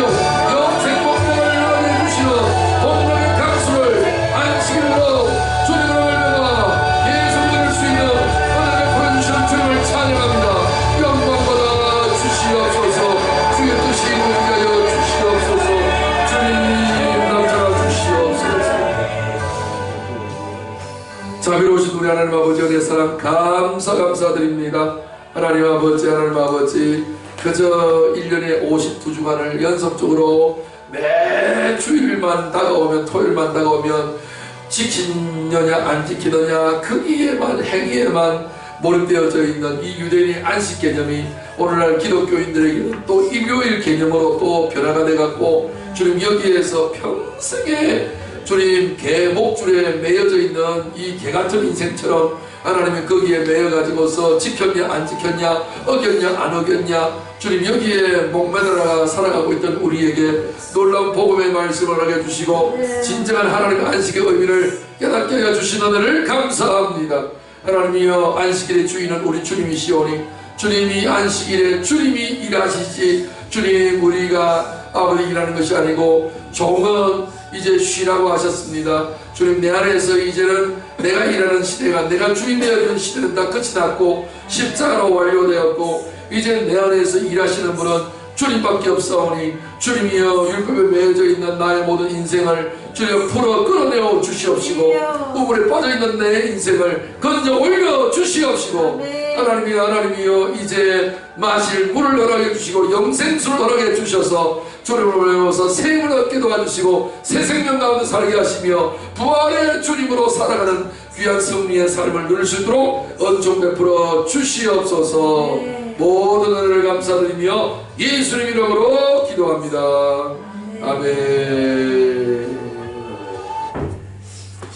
영생 복음을 열어내주시는 복음의 강수를 안식일로 주님으로 말미암아 계속 누릴 수 있는 은혜를 보여주시는 주님을 찬양합니다. 영광 받아 주시옵소서. 주의 뜻이 이루어지게 하여 주시옵소서. 주님 나타나 주시옵소서. 자비로우신 우리 하나님 아버지 은혜 사랑 감사드립니다. 하나님 아버지 그저 1년에 52주간을 연속적으로 매 주일만 다가오면 토요일만 다가오면 지키느냐 안 지키느냐 거기에만 행위에만 몰입되어져 있는 이 유대인의 안식 개념이 오늘날 기독교인들에게는 또 일요일 개념으로 또 변화가 돼갖고 주님 여기에서 평생에 주님 개 목줄에 매여져 있는 이 개같은 인생처럼 하나님이 거기에 매여가지고서 지켰냐 안 지켰냐 어겼냐 안 어겼냐 주님 여기에 목매달아 살아가고 있던 우리에게 놀라운 복음의 말씀을 하게 해주시고 진정한 하나님의 안식의 의미를 깨닫게 하여 주신 은혜를 감사합니다. 하나님이여 안식일의 주인은 우리 주님이시오니 주님이 안식일에 주님이 일하시지 주님 우리가 아버지 일하는 것이 아니고 종은 이제 쉬라고 하셨습니다. 주님 내 안에서 이제는 내가 일하는 시대가 내가 주인 되어야 되는 시대는 다 끝이 났고 십자가로 완료되었고 이제 내 안에서 일하시는 분은 주님밖에 없사오니 주님이여 율법에 매여져 있는 나의 모든 인생을 주님 풀어 끌어내어 주시옵시고 우물에 빠져있는 내 인생을 건져 올려 주시옵시고 하나님이여 이제 마실 물을 허락해 주시고 영생수를 허락해 주셔서 주님을 외워서 새 힘을 얻게 도와주시고 새 생명 가운데 살게 하시며 부활의 주님으로 살아가는 귀한 승리의 삶을 누릴 수 있도록 은총 베풀어 주시옵소서. 모든 은혜를 감사드리며 예수님 이름으로 기도합니다. 아멘.